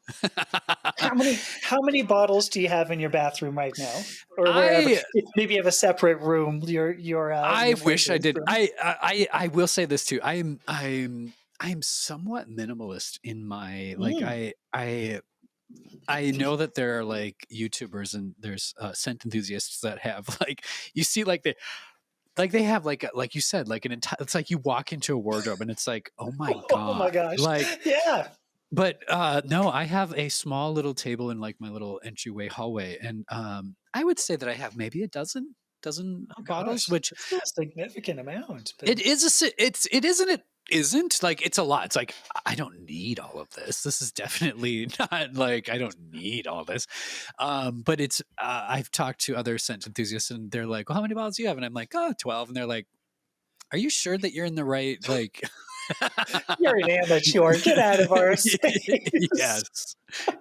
How many bottles do you have in your bathroom right now, or wherever? Maybe you have a separate room. I wish I did. I will say this too. I'm somewhat minimalist in my like. I know that there are like YouTubers and there's scent enthusiasts that have like, you see like they have like you said, like an entire, it's like you walk into a wardrobe and it's like, oh my Oh my God. gosh. Like, Yeah. but no, I have a small little table in like my little entryway hallway. And I would say that I have maybe a dozen Oh bottles, gosh. which That's still a significant amount. But it is it isn't, it isn't like, it's a lot. It's like, I don't need all of this. This is definitely not like, I don't need all this. But it's I've talked to other scent enthusiasts and they're like, well, how many bottles do you have? And I'm like, oh, 12. And they're like, are you sure that you're in the right, like, you're an amateur. Get out of our space.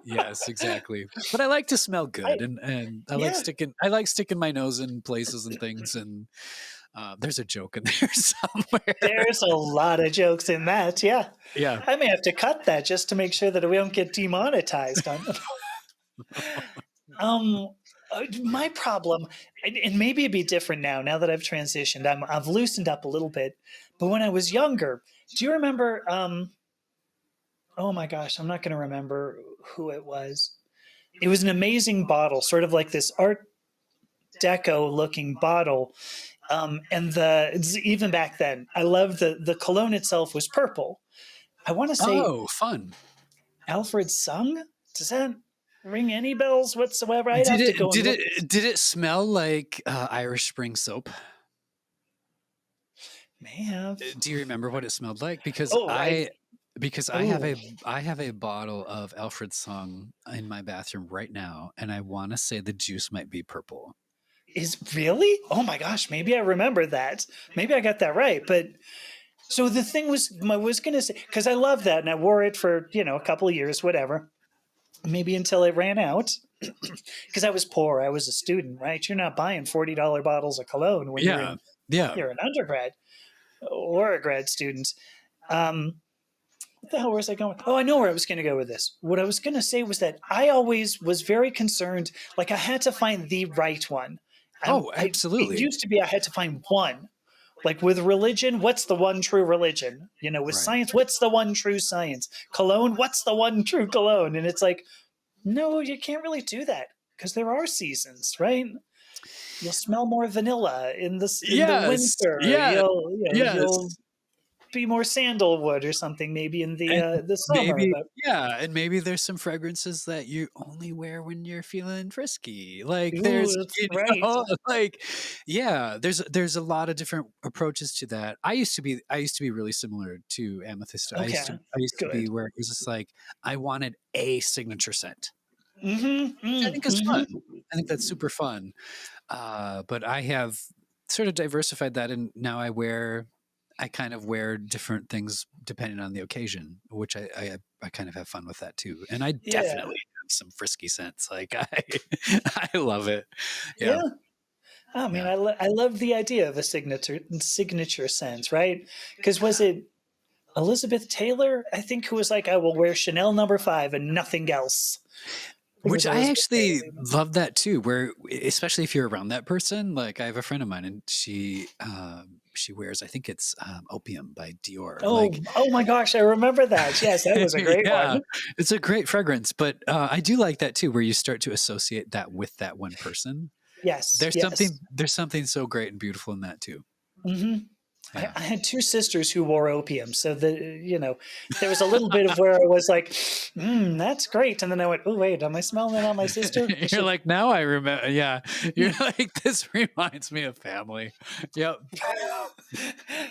yes, exactly. But I like to smell good, and I like Yeah. sticking my nose in places and things. And there's a joke in there somewhere. There's a lot of jokes in that. Yeah. Yeah. I may have to cut that just to make sure that we don't get demonetized on my problem, and maybe it'd be different now that I've transitioned. I've loosened up a little bit, but when I was younger, do you remember? Oh my gosh, I'm not going to remember who it was. It was an amazing bottle, sort of like this Art Deco looking bottle. And even back then, I loved the cologne itself was purple. I want to say, oh, fun. Alfred Sung. Does that ring any bells whatsoever? I'd Did have to it go and look. did it smell like Irish Spring soap? May have. Do you remember what it smelled like? Because Oh, I have Ooh. a bottle of Alfred Sung in my bathroom right now, and I want to say the juice might be purple. Is really? Oh my gosh, maybe I remember that. Maybe I got that right. But so the thing was, I was going to say, because I love that and I wore it for, a couple of years, whatever, maybe until it ran out. Because I was poor. I was a student, right? You're not buying $40 bottles of cologne when Yeah. you're an undergrad or a grad student. What the hell was I going? Oh, I know where I was going to go with this. What I was going to say was that I always was very concerned, like I had to find the right one. Absolutely. It used to be I had to find one. Like with religion, what's the one true religion? With Right. science, what's the one true science? Cologne, what's the one true cologne? And it's like, no, you can't really do that because there are seasons, right? You'll smell more vanilla in the winter. Yeah. You'll be more sandalwood or something maybe in the summer. Maybe, and maybe there's some fragrances that you only wear when you're feeling frisky. Like there's, right. like, there's a lot of different approaches to that. I used to be really similar to Amethyst. Okay. I used to be where it was just like I wanted a signature scent. Mm-hmm. I think it's fun. I think that's super fun. But I have sort of diversified that, and now I kind of wear different things depending on the occasion, which I kind of have fun with that too. And I definitely have some frisky scents. Like I love it. Yeah. I mean, I love the idea of a signature scent, right? Because was it Elizabeth Taylor, I think, who was like, I will wear Chanel No. 5 and nothing else. Which I actually love that too, where especially if you're around that person. Like I have a friend of mine and she wears, I think it's Opium by Dior. Oh my gosh, I remember that. Yes, that was a great one. It's a great fragrance, but I do like that too, where you start to associate that with that one person. Yes. There's something so great and beautiful in that too. Mm-hmm. Yeah. I had two sisters who wore opium, so there was a little bit of where I was like, "That's great," and then I went, "Oh wait, am I smelling it on my sister?" You're like, now I remember. Yeah, you're like, this reminds me of family. Yep.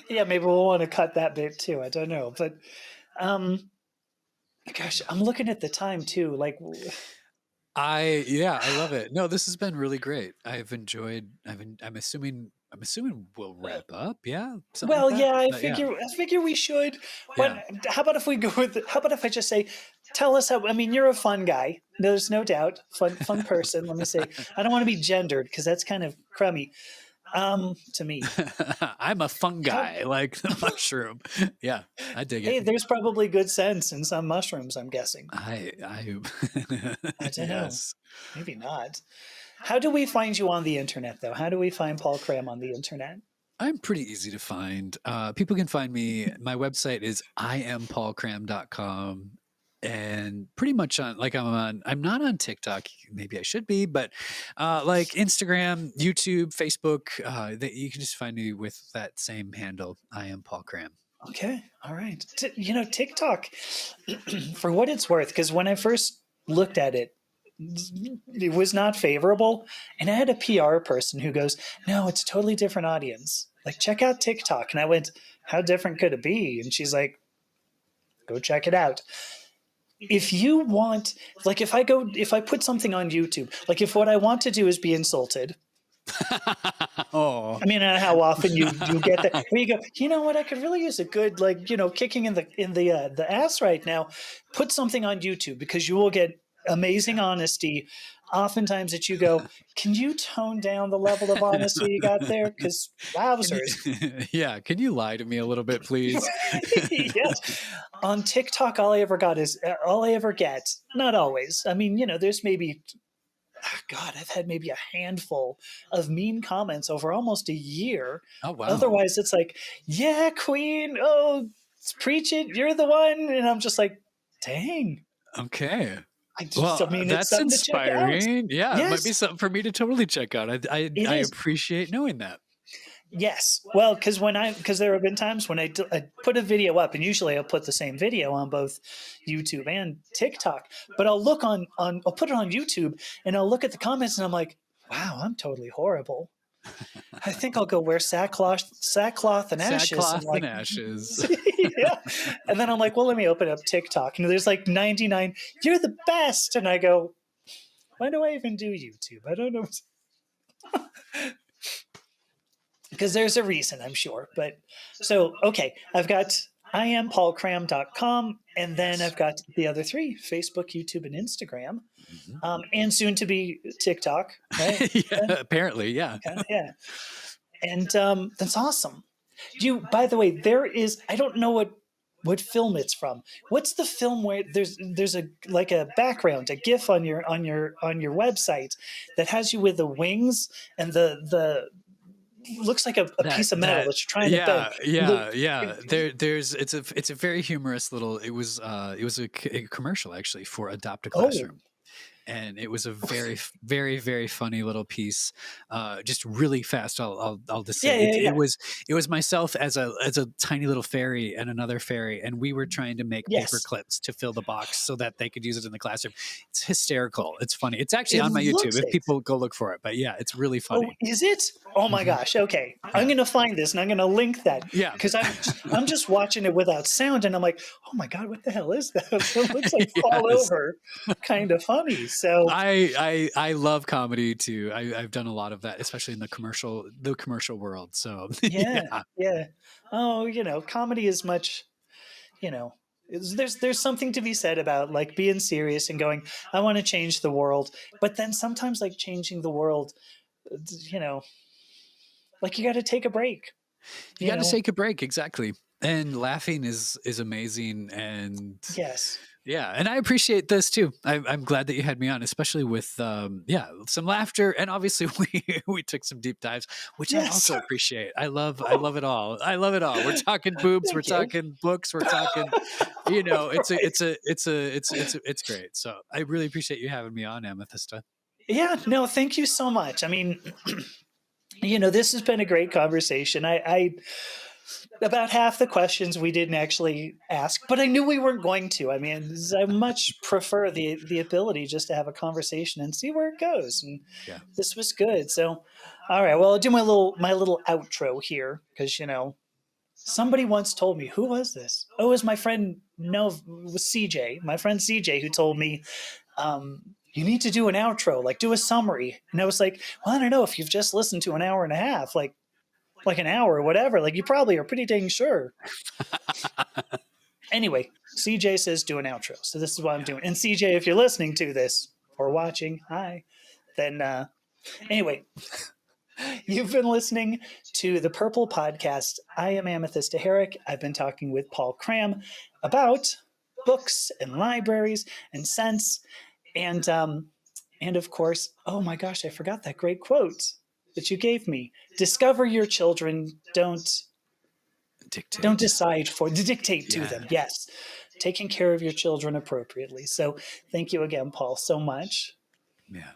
Yeah, maybe we'll want to cut that bit too. I don't know, but gosh, I'm looking at the time too. Like, I love it. No, this has been really great. I've enjoyed. I'm assuming we'll wrap up. Yeah. Well, like I figure we should. But how about if we go with? How about if I just say, tell us how? I mean, you're a fun guy. There's no doubt, fun person. Let me say, I don't want to be gendered because that's kind of crummy. To me, I'm a fungi like the mushroom. Yeah, I dig it. Hey, there's probably good sense in some mushrooms, I'm guessing. I don't know. Maybe not. How do we find you on the internet, though? How do we find Paul Cram on the internet? I'm pretty easy to find. People can find me. My website is IamPaulCram.com. and pretty much on like I'm not on TikTok. Maybe I should be, but like Instagram, YouTube, Facebook, you can just find me with that same handle. I am Paul Cram. Okay. All right. TikTok, for what it's worth, because when I first looked at it, it was not favorable. And I had a PR person who goes, no, it's a totally different audience. Like, check out TikTok. And I went, how different could it be? And she's like, go check it out. If you want, like, if I put something on YouTube, like if what I want to do is be insulted, oh, I mean, how often you get that where you go, you know what, I could really use a good, like, kicking in the ass right now. Put something on YouTube because you will get amazing honesty. Oftentimes that you go, can you tone down the level of honesty you got there? Because wowzers. Yeah. Can you lie to me a little bit, please? Yes. On TikTok, all I ever get, not always. I mean, there's maybe, God, I've had maybe a handful of mean comments over almost a year. Oh, wow. Otherwise, it's like, yeah, queen. Oh, preach it. You're the one. And I'm just like, dang. Okay. That's inspiring. Yeah, yes. It might be something for me to totally check out. I appreciate knowing that. Yes. Well, because there have been times when I put a video up, and usually I'll put the same video on both YouTube and TikTok, but I'll look I'll put it on YouTube and I'll look at the comments and I'm like, wow, I'm totally horrible. I think I'll go wear sackcloth and ashes. Sackcloth and ashes. Yeah. And then I'm like, well, let me open up TikTok. And there's like 99, you're the best. And I go, why do I even do YouTube? I don't know. Because there's a reason, I'm sure. But so, okay, I've got iampaulcram.com, and then I've got the other three, Facebook, YouTube, and Instagram, and soon to be TikTok, right? Yeah, apparently, yeah. Yeah. And that's awesome. By the way, I don't know what film it's from. What's the film where there's a background, a GIF on your website that has you with the wings and the looks like a piece of metal that you're trying to bend. Yeah. It's a very humorous little. It was a commercial actually for Adopt a Classroom. And it was a very, very, very funny little piece. Just really fast. I'll just say it was myself as a tiny little fairy and another fairy, and we were trying to make paper clips to fill the box so that they could use it in the classroom. It's hysterical. It's funny. It's actually on my YouTube if people go look for it. But yeah, it's really funny. Oh, is it? Oh my gosh. Okay, I'm gonna find this and I'm gonna link that. Yeah, because I'm just watching it without sound, and I'm like, oh my God, what the hell is that? It looks like Fall Over, kind of funny. So I love comedy too. I've done a lot of that, especially in the commercial world. So yeah. Oh, comedy is much, there's something to be said about like being serious and going, I want to change the world. But then sometimes like changing the world, like you got to take a break. You got to take a break. Exactly. And laughing is amazing. And yes. Yeah, and I appreciate this too. I'm glad that you had me on, especially with some laughter, and obviously we took some deep dives, which I also appreciate. I love it all. I love it all. We're talking boobs, we're talking books, we're talking, it's great. So I really appreciate you having me on, Amethysta. Yeah, no, thank you so much. I mean, this has been a great conversation. I about half the questions we didn't actually ask, but I knew we weren't going to. I mean, I much prefer the ability just to have a conversation and see where it goes. And this was good. So, all right, well, I'll do my little outro here because, somebody once told me, who was this? Oh, it was my friend, it was CJ, my friend CJ, who told me, you need to do an outro, like do a summary. And I was like, well, I don't know if you've just listened to an hour and a half, like an hour or whatever, like you probably are pretty dang sure. Anyway, CJ says do an outro. So this is what I'm doing. And CJ, if you're listening to this or watching, hi, then anyway, you've been listening to the Purple Podcast. I am Amethysta Herrick. I've been talking with Paul Cram about books and libraries and sense. And of course, oh my gosh, I forgot that great quote that you gave me. Discover your children. Don't dictate to them. Yes. taking care of your children appropriately. So thank you again, Paul, so much. Yeah.